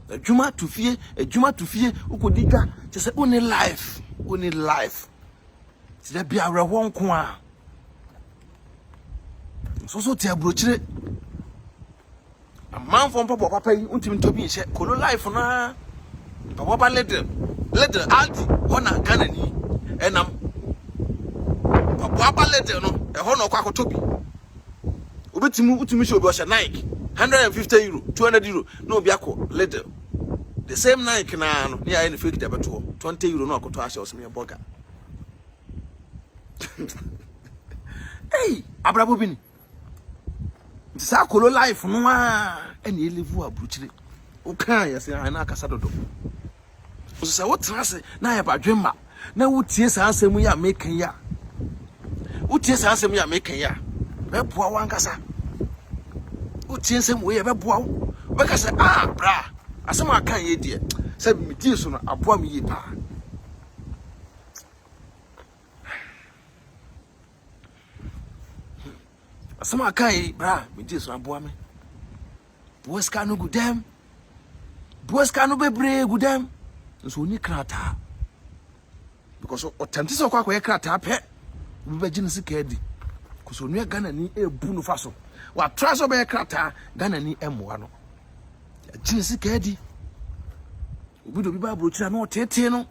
adwuma to fie ukodiga je say only life today bia reho nko a so te abrochire man from papa yi untimi tobi nche kolo life na papa little alti hona Ghana ni enam papa little no e hono kwa kotobi utimi show bi o sha Nike 150 euro 200 euro no obi akọ little the same Nike na no ni ayi fake debeto 20 euro no akoto asha oseme burger hey abrabo bini sa kolo life no a ene elevu abruchire o kan ya se ana akasa dodo o se wo trase na ya badwemma na wutie sa asemu ya mekan ya be boa wankasa wutie nsemu ye be boa wo be ka se bra asemu akan ye die se mi die so no aboa mi ye pa asema kai bra me die so aboa me boska no gudem boska no bebre gudem so oni krata because o tante so kwa krata pe bi ba gine sika adi ko so nua Ghana ni ebu no fa so wa tra so be krata Ghana ni emoa no gine sika adi obi do bi ba brochira no tete no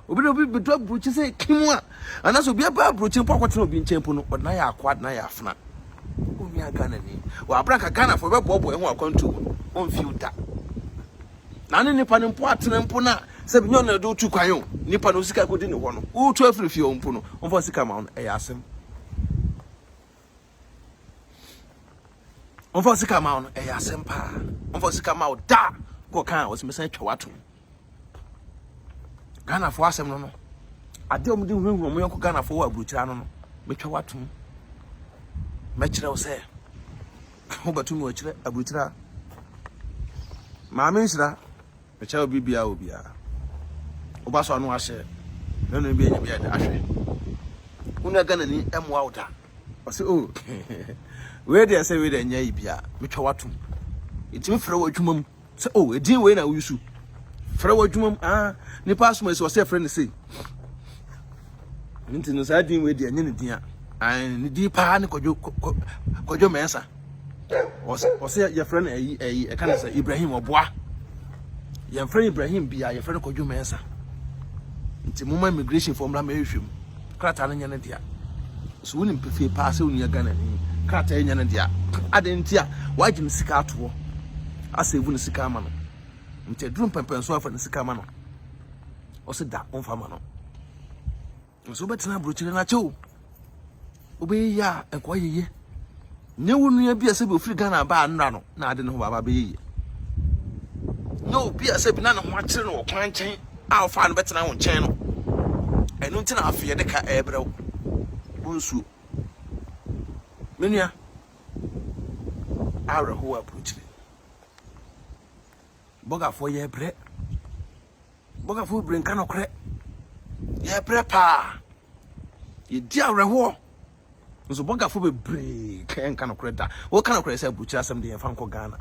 obi do bi bedo brochi se kimu a anaso bi ba brochi pokotena obi nchempo no na ya akwa na ya afna Umia Ghana ni wa braka Ghana for be bobo e ho akwantu on filter na ne nipa ne mpo atene mpo na se bi nyon na do tu kwan nipa no sika kodi ne ho no u tu afirifi o mpo no on fo sika ma on e yasem on fo sika ma on e yasem pa on fo sika ma o da ko kan o se mesan twa wato Ghana fo asem no ade o mu di hu mo yanko Ghana fo wa abruchira no metwa watum mɛkyerɛ wo sɛ wobatum wo kyerɛ abutira maame nhyira mekyerɛ wo bibia obia woba so ano ahyɛ na no bi anya bi ade ahwɛ wona gana ni ɛmoa wo da ɔsɛ oh we dey say we dey nya ibia metwa watum itimi frɛ wo adwuma mu sɛ oh edin we na wo yusu frɛ wo adwuma mu nipa asoma sɛ ɔsɛ frɛ ne sei nti no sa din we dey anya ne din a ne di pa ne kodwo mensa ɔsɛ yɛ frɛ no ayi ɛka ne sɛ Ibrahim ɔboa yɛ frɛ Ibrahim bia yɛ frɛ no kodwo mensa nti moma immigration formula ma ehwem krata no nya ne dia so wonim pefie pa sɛ wonia Ghana ni krata nya ne dia ade nti a wagim sika ato asevu ne sika ama no nti drum pempenso afa ne sika ama no ɔsɛ da onfa ma no so betena brochire na chew obeyi ya enkoyeye ne wonu ya bia sɛ be ofiri Ghana ba nra no na ade ne ho baba beyi no bia sɛ bi na ne ho akyere no kwan nkyɛn a ofa no betena ho nkyɛn no ɛno nti na afie de ka ɛbrɛw bonsu menua awre ho approach boga fo ye bre boga fo bre nka no kre ye bre pa ye di awre ho nso boga fo be bre nka no kre da wo ka no kre say buchi asem de ye fa nko Ghana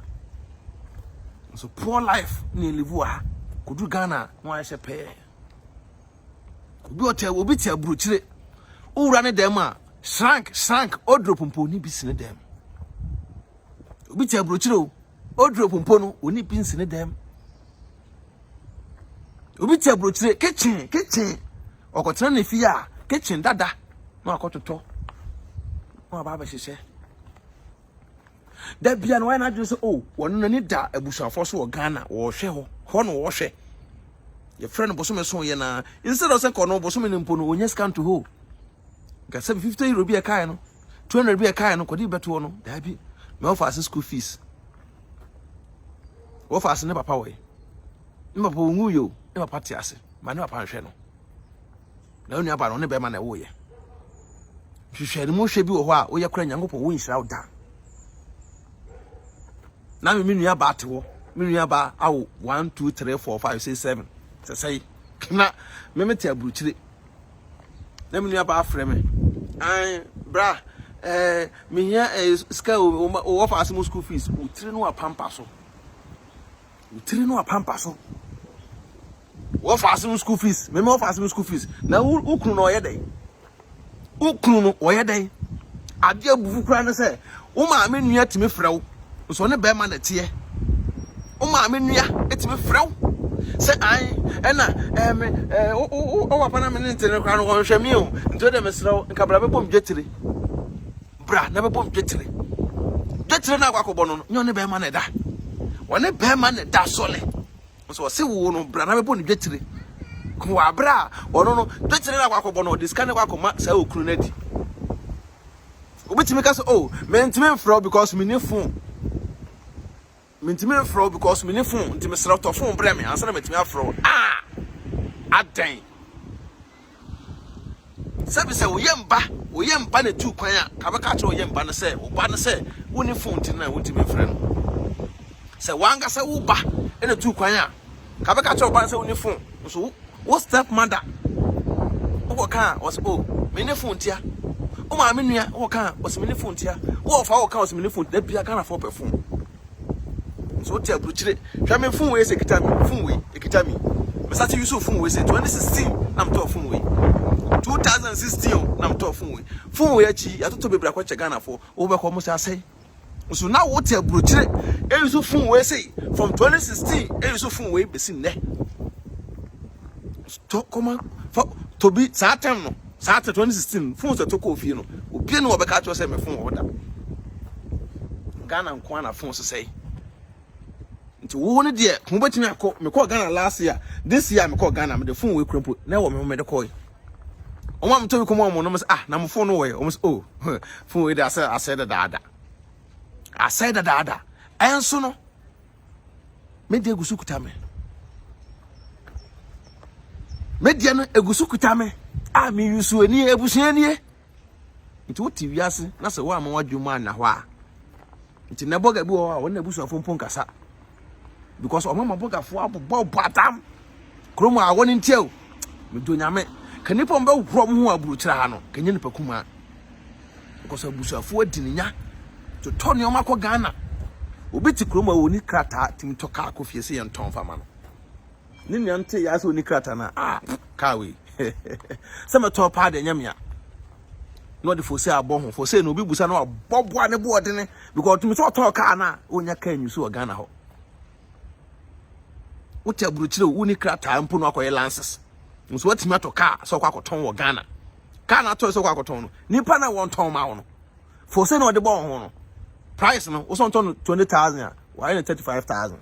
nso poor life ni live wa kudu Ghana no ayɛ pe obi ti aburuchire owura ne dem a srank odro pompo ni bi sine dem obi ti aburuchire odro pompo no oni bi sine dem obi ti aburuchire kitchen okotena ne fi a kitchen dada no akototo no aba ba hyehyɛ da bia no na adwo so wono nani da abusuafo so wo Ghana wo hwɛ ho no wo hwɛ your friend bosome so ye na instead of say kono bosome ne mpo no onye scan to ho ga 50 euro bi e kai no 200 bi e kai no kodi beto no da bi me offer school fees offer as ne papa we ne papa wonu yo ne papa ti ase ma ne papa nhwe no na onu aba no ne be ma na wo ye hwehwe ne mo hwe bi wo ho a wo ye kora nyankopon wo nhira wo da na me nua ba te wo me nua ba awo 1 2 3 4 5 6 7 say na me meti aburuchire na me nua ba afre me bra me hia ska o offer as school fees o tire no apampa so o offer as school fees me offer as school fees na ukunu no oyedai ukunu no oyedai ade abufu kura ne say wo ma me nua timi frɛw so ne be ma na tie wo ma me nua etimi frɛw say ena o wa pana me ntere kra no hwɛ mi o nto de mesrɛw nkabra be bom dwetire bra na be bom dwetire na akwakobo no nyo ne be ma na da wone be ma na da sole so se wo no bra na be bom dwetire ko wa bra wono no dwetire na akwakobo no diska ne kwakoma sa okuru na di obetimi ka so me ntimi frɛw because me ni phone mentimi afro because me ne phone ntimi sra to phone bre me ansa na mentimi afro adan sabi se wo yemba na tu kwan a ka beka cho yemba na se wo ba na se wo ne phone ntina wo ntimi frɛ no se wanga se wo ba na tu kwan a ka beka cho ba na se wo ne phone so wo step mother wo ka was me ne phone tia o ma me nua wo ka was me ne phone tia wo fa wo ka was me ne phone da bia ka na for perfume so ti aburuchire hwa me phone we se ekita mi me start use phone we se 2016 na mto phone we 2016 na mto phone we achi atoto bebra kwa che Ghana for wo be ko mo se asai so na wo ti aburuchire e use phone we se from 2016 e use phone we be sin ne to koma to be sa time no sa 2016 phone se to ko fie no obi no wo be ka cho se me phone wo da Ghana nko na phone so sei nti wo ne de ko betimi akọ me call Ghana last year this year me call Ghana me the phone we krempo na wo me de call o ma me to bi ko mo no me na mo phone we o mo phone we da say da enso no me de egusu kuta me de no egusu kuta me me yusu ani ebusuani nti wo ti wiase na se wo ama wadwuma na ho a nti na boga bi wo a wona busuafo mpon kasa because o mama boga fo abobọ batam kromo a woni ntiaw me do nyame kanipo mbe wuro mo ho aburu kira ha no kenye nipa kuma because busuafo adininya to toni o makọ Ghana obi ti kromo a woni krata tim to ka akofie se ye nton fama no ni nante ya se woni krata na kawe sama to pa de nyamia no de fose abọ ho fose no obi busa no aboboa ne bo odene because tumi so to ka na onya ka anyu so Ghana ho wote aburuchire woni krata mpo no akoye lances nso watimi atoka so kwa akoton wo Ghana ka na to so kwa akoton no nipa na won ton ma wo no fose no de bo ho no price no wo so ton 20,000 why 35,000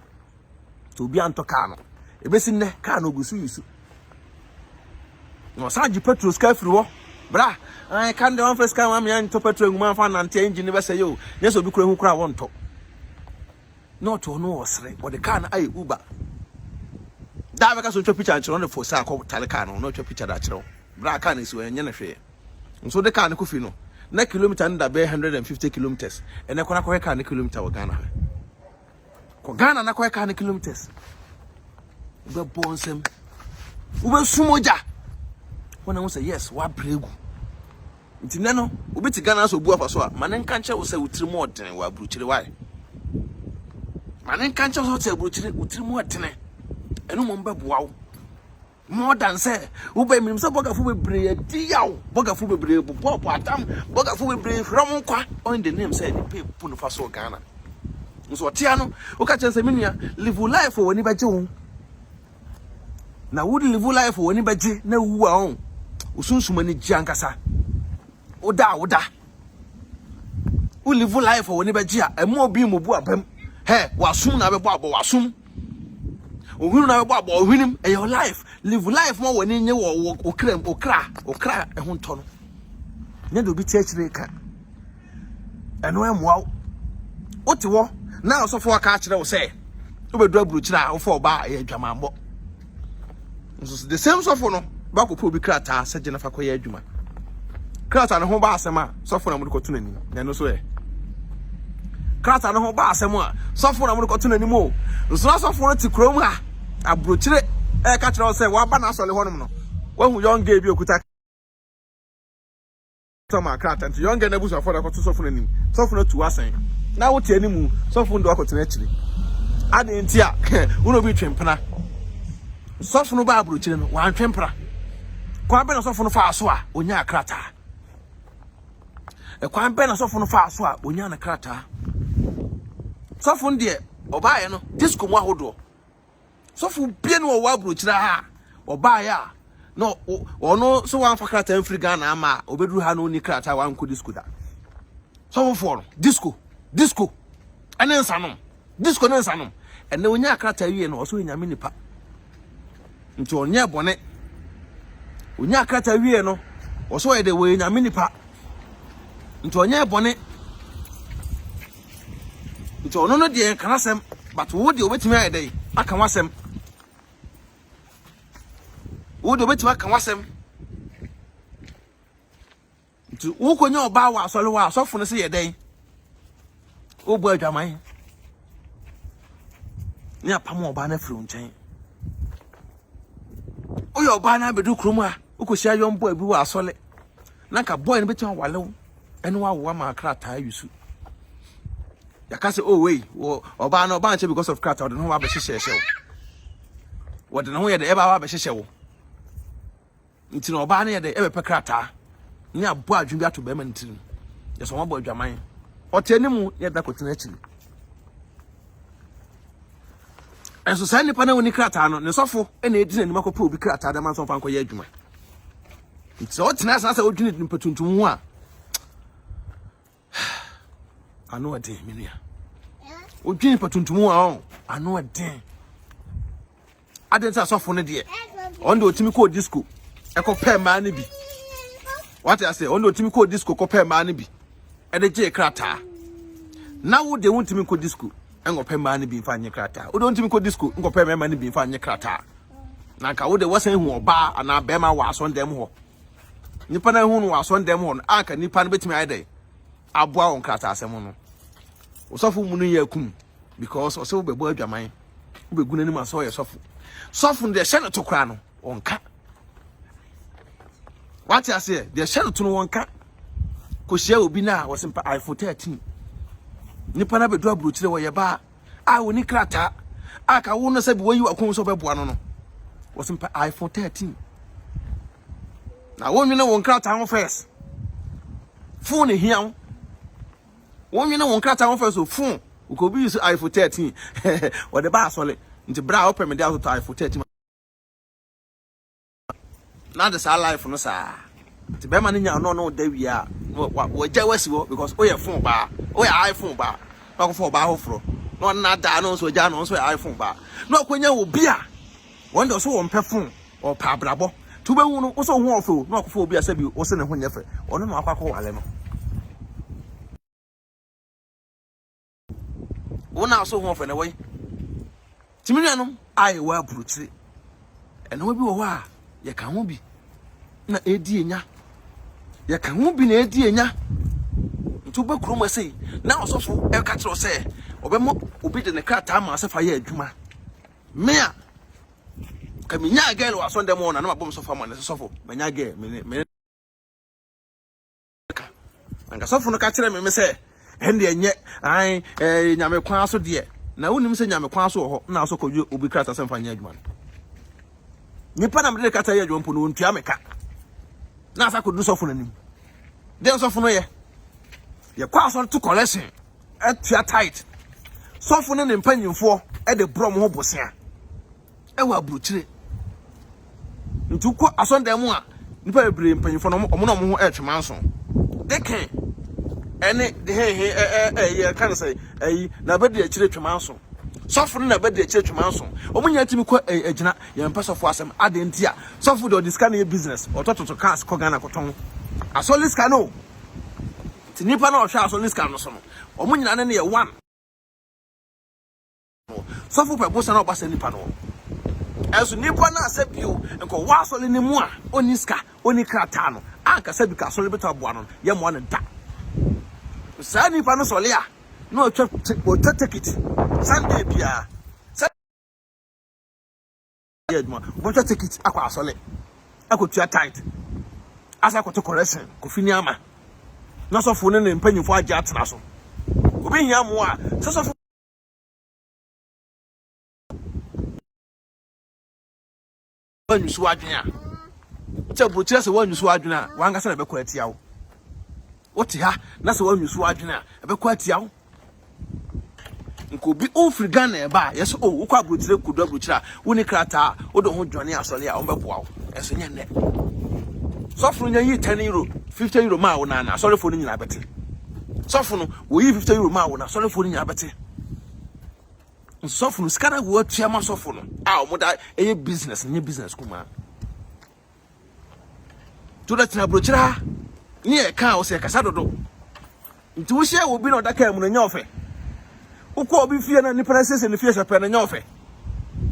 to bi antoka no ebesi ne ka no gusu yusu no sanji petrol sky free wo bra I can the one first come am yan to petrol nguma fa na ntia engine be say yo yes obi kura hu kura won to not to no osre but the car na ay Uber da be ka so chọ picture chiro no for sa ko tale car no chọ picture da chiro bra car na si we nya na hwe nso de car na kofi no na kilometer nda be 150 kilometers ene kona ko car na kilometer wo Ghana ko Ghana na ko car na kilometers be bonsem ube sumoja wona wo say yes wa bregu nti neno obi ti Ghana so bu afa so a manen kanche wo say utiri mo odene wa bruchire why manen kanche wo say bruchire utiri mo odene enu mo mbe boawo more than say wo be minim say bogafo bebre di yawo bogafo bebre bobo atam bogafo bebre hrom kwa on the name say the people no fa so Ghana nso tia no wo ka chense menua live life woni baje wo na wo live life woni baje na wu a on usunsuma ni giankasa oda wo live life woni baje a emo obi mo bu abam he wasum na bebo abo wasum ohunu na bebo abo ohunim e your life live life mo woni nye wo okra e ho nto no nya do bi tiachire ka eno emwa oti wo na osofo aka akire wo say obedu aburuchira wo fo ba ya adwamambo nso the same sofo no ba ko po bi krata se gena fa ko ya adwuma krata no ho ba asema sofo na mo ko tunani na no so e krata no ho ba asem a sofo na mo ko tunani mo nso sofo no ti krom ha aburuchire e ka kire wo say wa ba na asole honom no wa hu young girl bi okuta tama krata nti young girl na buso afọ da ko to sofo nanim sofo no tu asen na wo tie animu sofo ndo akotena akire ade nti a uno bi twempena sofo no ba aburuchire no wa twempra kwa be na sofo no fa aso a onya akrata e kwa be na sofo no fa aso a onya na krata sofo ndie obaaye no disco mu ahodo sofo bie no wa aburuchire ha obaaye a no ono so wan fa krata mfiri Ghana ama obeduru ha no ni krata wan ko disco da sofo fo no disco ene nsanom disco ne nsanom ene onya akrata wie no so nya minipa nti onye bone onya akrata wie no so ye de we nya minipa nti onye bone nti ono no de kan asem but wo de obetimi ayedai aka wasem wo de obetimi aka wasem nti wo konya oba wa asole wa asofo no se yedai o bo adwaman ni apam oba na firi nchen o yo oba na bedu krom a ukosia yon boy bi wa asole na ka boy no betima walew eno wa wo ma krata yusu yakase oh wey oba na oba nche because of krata odno wa be hyehyehye wo odno ho ye de eba wa be hyehyehye wo nti na oba na ye de ebe pe krata ni abo adwun bi ato be ma ntirim ye so mo bo adwaman otanimu ye da kotina akiri enso sai nipa na woni krata no ne sofo ena edina ni makopo obi krata da man so fa nkoye adwuma nti otina sa sa odwini nipa tuntum ho a ano ade menua odwini nipa tuntum ho a ano ade adensa sofo ne de onde otimi ko disco eko pe ma ne bi what I say onde otimi ko disco ko pe ma ne bi ede je krata na wo de wontimi ko disco engope ma ne bi mfa nye krata wo de wontimi ko disco engope ma ne bi mfa nye krata na ka wo de wasan hu oba ana be ma wa so ndem ho nipa na hu no waso ndem ho no aka nipa no betimi ayede aboa won krata asem no osofo mu no yakum because osofo bebo adwaman obegu nanim aso ye sofo de hye no to kra no onka what you say de hye no to no wonka ko hye obi na wosimpa iPhone 13 nipa na bedu abrochire wo ye ba a woni krata aka wo no se bi wayi akon so beboa no wosimpa iPhone 13 na wonwene won krata ho first phone hian wonwene won krata ho first so phone ko bi use iPhone 13 wo de ba asole nti bra open me de auto iPhone 13 na de sa life no sa nti be ma nya no da wi a wo ja wasi wo because o ye phone ba o ye iPhone ba ko phone ba ho fro no na da no so ja no so ye iPhone ba no akonya wo bia won de so wo mpe phone o pa brabo tu be hu no so hu ofo no akofo obi asa bi o se ne ho nyefe ono no akwa wale no wona so hu ofo ne we timinu no ai wa bruti eno bi wo a ye ka ho bi na edi enya ye ka ho bi na edi enya ntu be kroma sei na osofo e ka tro se obemo obi de ne krata ma se fa ye adwuma me a kaminya girl wa sonde mo na na mabom sofo ma ne sofo manya girl me ka anga sofo no ka kire me se hende enye ai nyame kwan so de na wonim se nyame kwan so ho na so kodwo obi krata se mfanya adwuma nipa na me de kata ye adwuma mpo no ntua me ka na asa kodu sofo nanim den sofo no ye kwa so to collection atua tight sofo no ne mpanyimfo e de brom ho bosia e wa bruchire ntu ko asonda mu a nipa bebre mpanyimfo no mo ho etwemanso deke ene de ye kan say na bedi akire twemanso sofo no na bedi akire twemanso omunya timi ko agina ye mpa sofo asem adenti a sofo do diska na business otototo cars ko Ghana koton asoliska no ti nipa na ohwa asoliska no so no omunya na ne ye one sofo pe bosa na obasa nipa no enso nipa na asabio enko wasole ne mu a oniska oni krata no anka sabi ka sole beto aboa no ye mo ne da sa nipa no sole a no otwa ticket Sunday bia what ticket akwa asole akotua tight asa ko to correction ko fini ama na sofo ne mpanyimfo agye atena so obi hia mo a sofo wanyusu adwena uche bruchire se wanyusu adwena wanga se na be kwati yawo wote ha na se wanyusu adwena e be kwati yawo nko bi ofri Ghana e ba yeso ukwa bruchire kudo bruchire woni krata wodo ho dwane asole a won be boawo eso nya ne sofo nya yi 10 euro 50 euro ma wo na asole fo ni nyina bete sofo no wo yi 50 euro ma wo na asole fo ni nyina bete sofo no skara wo atua ma sofo no a o da eye business nye business kuma to da tina brochira ni e ka o se kasa dodo nti wo hia wo bi na odaka mu na nya ofe ukọ obi fie na nipa na sese ne fie sepe na nya ofe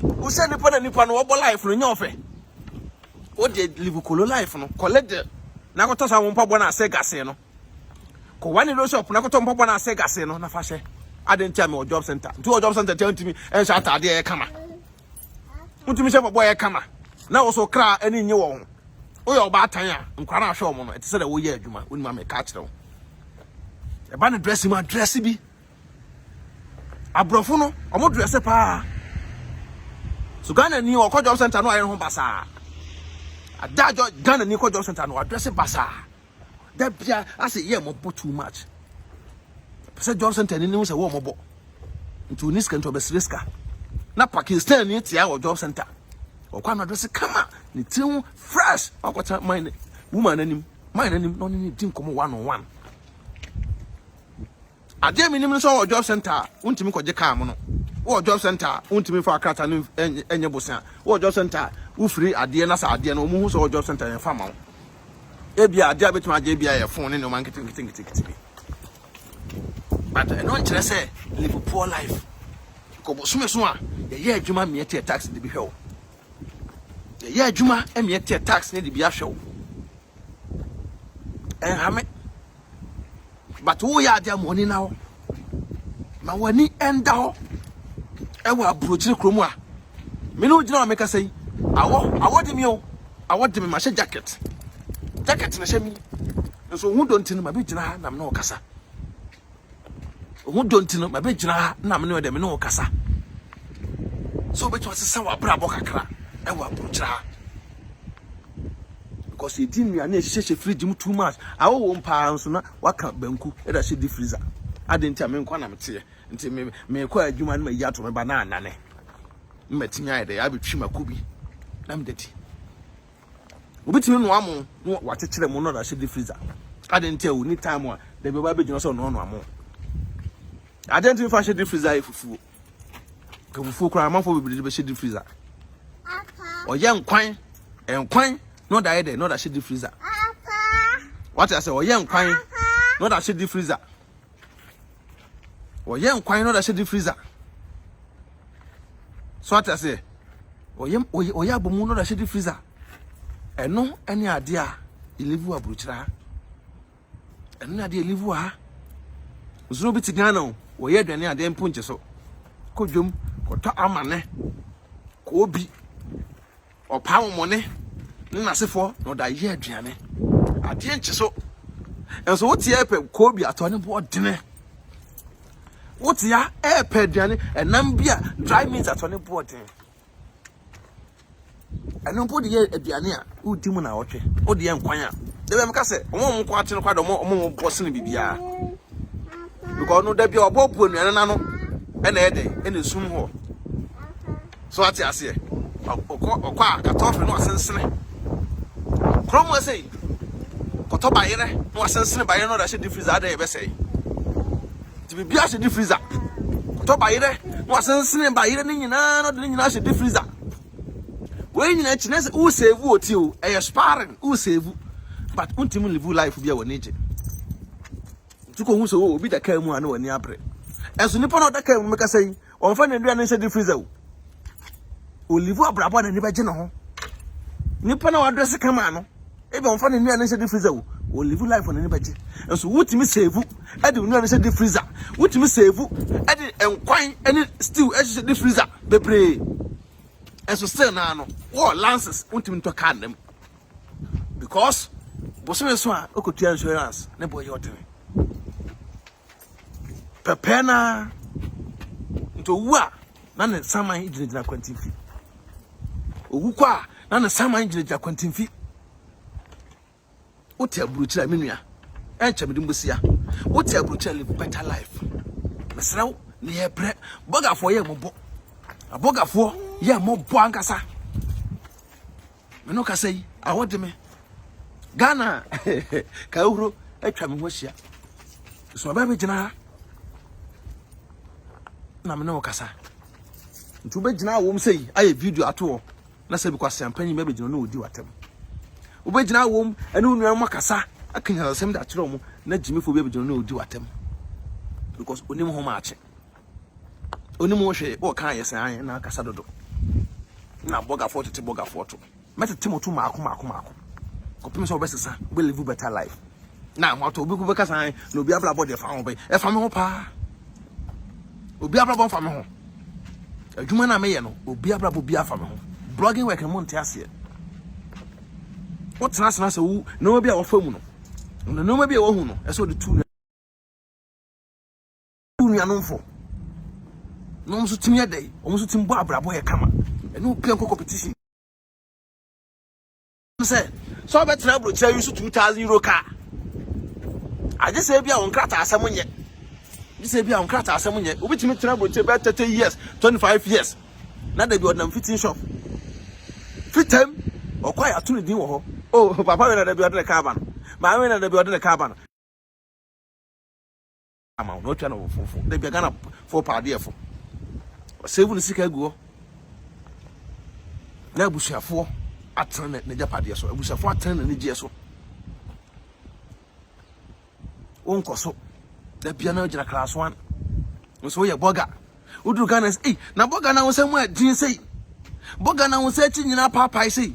wo se nipa na nipa no wo life no nya ofe o de live kolo life no collect na ko to sa wo mpabo na ase gase no ko wani do shop na ko to mpabo na ase gase no na fa hye adentia me job center to job center tell me en sha atade e kama mutumi she bobo e kama na wo so kra ani nye wo ho wo ye oba atan a nkwara ahwe wo no etese da wo ye adwuma woni ma me ka kire wo e ba ne dress ma dress bi abrofo no omo dress pa so Ghana ni o ko job center no aye ho basa adajo Ghana ni ko job center no address basa that bia ase ye mo too much pese job center ni se wo mo bo ntu niska ntu obesriska na Pakistan ni tia wo job center o kwa na address kama ni tin fresh akwata mine woman anim no ni din komo one on one ade mi nim so wo job center untimi koje kam no wo job center untimi fa krata no enye bosia wo job center wo free ade na sa ade na omu hu so wo job center en fa ma e bia ade abetima age bia ye phone ne o man kiti but no nkyere say live poor life ko bo sumeso a ye adwuma me tie tax de bi hwe ye adwuma me tie tax ne de bi ahwe hame but wo ya dia money now ma wani enda ho e wa abrochire kromu a me no gina make say awo de mi o awo de me ma hye jacket na hye mi so hu don't no ma be gina ha na me no kasa hu don't no ma be gina ha na me no de me no kasa so be to sesa wa bra bo kakra e wa abrochire ha because e di nua na hye fridge mu too much awo wo mpa nso na waka banku e da hye di freezer adenti ame nkwa na mete nti me kwa adwuma na mayi ato me ba na anane mmatimi ayede ya betwi makubi na mdeti obitimi no amo no wakyekere mu no da hye di freezer adenti a woni time a da be ba bedwuna so no amo adenti fa hye di freezer efufu ka fufu kra amafo bebiri be hye di freezer oye nkwan no da ayede no da hye di freezer what I say oye nkwan no da hye di freezer oye nkwan no da hye di freezer so what I say oye abomu no da hye di freezer eno ene ade a ilivu abruchira eno ade ilivu ha uzuro biti Ghana oye aduane ade mponche so kodwom koto amane ko obi opa momone na sefo no da ye aduane ade nche so enso wotie epe ko obi atone bo dene wotia epe aduane enam bia dry meat atone bo dene eno bo de aduane a udi mu na wotwe odi ye nkwan a de be meka se omo ko ate no kwado omo boss ne bibia because no da bia obobu anuane na no ena ede ena sum ho so ate ase okwa katofre no asensene kromo say koto bayere no asensene bayere no da hye di freezer ada ye be say ti bibia hye di freezer koto bayere no asensene bayere ni nyina no de nyina hye di freezer we nyina chine se u save oti o e expiring u save but untim live life bia woni je tuko hu so obi da kan mu ana woni abre enso nipa no da kan mu meka say on fa na ndua na hye di freezer o live abrabo na ni ba je no ho nipa na wa dress kama no ebe on fa na ndua na hye di freezer o live life na ni ba je enso wutimi save e de ndua na hye di freezer wutimi save e de enkwan ene still e hye di freezer bebre enso still na no wo lances wutimi to kan dem because bosome so a okotua insurance ne boy yotene pepena nto wu a na ne saman ijinejina kwantimfi owu kwa na ne saman ijinejina kwantimfi wote abruchira menua enche mede mbosia wote abruchira live better life mesrawo ne ye bre bogafo ye mobo abogafo ye mobo ankasa meno ka sei awodeme Ghana ka uhuro atwa me hohia so ba be gina na me no kasa ntu be gina wo sei aye video ato na se bi kwase ampanyi me be gina no odi watem wo be gina wo ene unu makasa akanya sem da kire wo na jimifo be gina no odi watem because onim ho maache onim ho hwe wo kan yesa an na kasa dodo na boga foto te boga foto metete moto maako kopim so obesesa we live better life na moto obi ku be kasa an na obi abla body fa ho be e fa me ho pa obi abla bo fa me ho adwuma na me ye no obi abla bo bi afa me ho blogging work no nte ase what na se wu no obi a wo fa mu no no obi a wo hu no e so de tu nua no mfo no so timi ade o so timi bo abla bo ye kama e no pia competition say so be travel tell you 2000 euro car I just say bia on krata asem nye just say bia on krata asem nye obitimi travel tell be 30 years 25 years na da bi odam fitting shop fitem okwai atunu din wo ho oh papa we na da bi odle car ban ma we na da bi odle car ban ama no twa na fofo da bi Ghana for pade efo save ni sika guo na busuafo atene ne japade so abusafo atene ne gye so onkoso da bia na gira class 1 so ye boga uduru Ghana say na boga na wonsam adin say boga na wonsam chi nyina papa say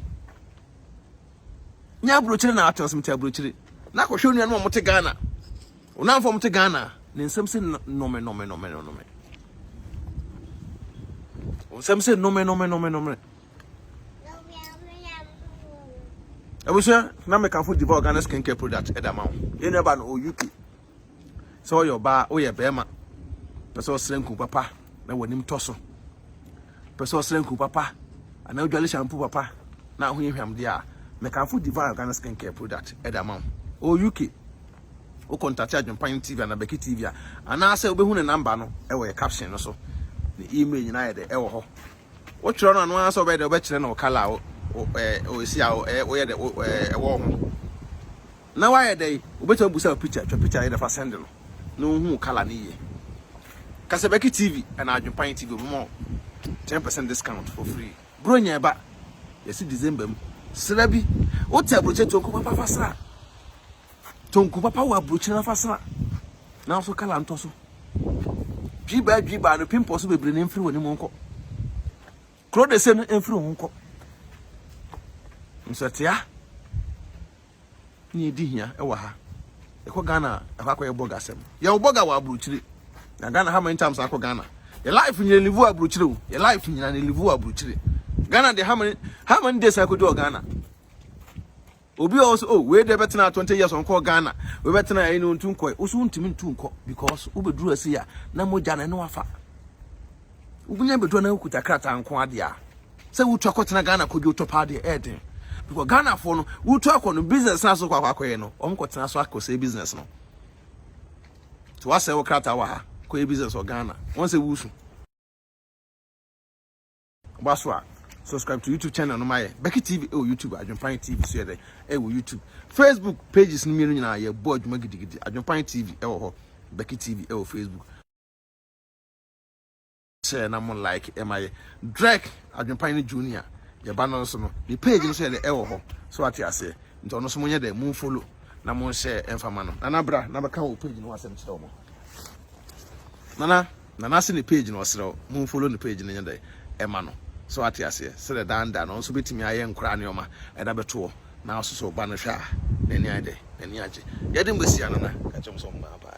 nya brochire na atosem ta brochire na ko hwe nua no mo te Ghana una fo mo te Ghana ne nsem se nome nsem se nome Abusia na me kan fo develop Ghana skincare product edama ye never no UK so your ba o ye bema person srenku papa na wanim toso person srenku papa ana odwale shampoo papa na ho yehwam de a me kan fo develop Ghana skincare product edama o UK o contact Adwempan TV na Beki TV ana se obehu ne number no e wo caption no so the email nyina ye de e wo ho wo twero no anu asa obe de obekire na o kala o si a o ye de wo ho na wa ye de obeto busa picture ye de fa send no hu kala ni ye kase Beki TV and Adwempan TV mo 10% discount for free bro nya ba yesi December mu sra bi o ta broche to ko papa fasra tonku papa wa broche na fasra na so kala nto so dwiba no pimpos bebre ne mfiri woni mo nko kro de se no mfiri won nko nsotia ni di hia e wa ha e ko Ghana e kwa boga sem ye boga wa abruchiri na Ghana how many times akọ Ghana your life ni live abruchiri o your life ni na live abruchiri Ghana de how many days akọ do Ghana obi also we dey better 20 years on call Ghana we better na enu ntunko oso ntimi ntunko because ubeduru asi ya na moja na ne wafa ubunya beduru na kuta krata anko ade a se wutu akotena Ghana kojo topa de eden because Ghana for no wutu akọ no business na so kwakwakoye no omkotena so akose business no to wase wo krata wa ha ko business o Ghana won se wusu baswa subscribe to YouTube channel no my Beki TV or YouTube Adwempan TV so there YouTube Facebook pages no mienu nyina ye bo adwuma gidigidi Adwempan TV ho Beki TV Facebook share na mo like my Drake Adwempan Junior ye ba no so no the page no so there ho so ati ase nto no so mo nya there mo follow na mo share emfama no nana bra na beka wo page no asem kire mo nana se ne page no osere mo follow ne page no nya there ema no so ati ase se the danda no so betimi aye nkura ne oma eda beto na so ba no hwa na ni ade na ni age ye de mbesi anana ka chem so mma ba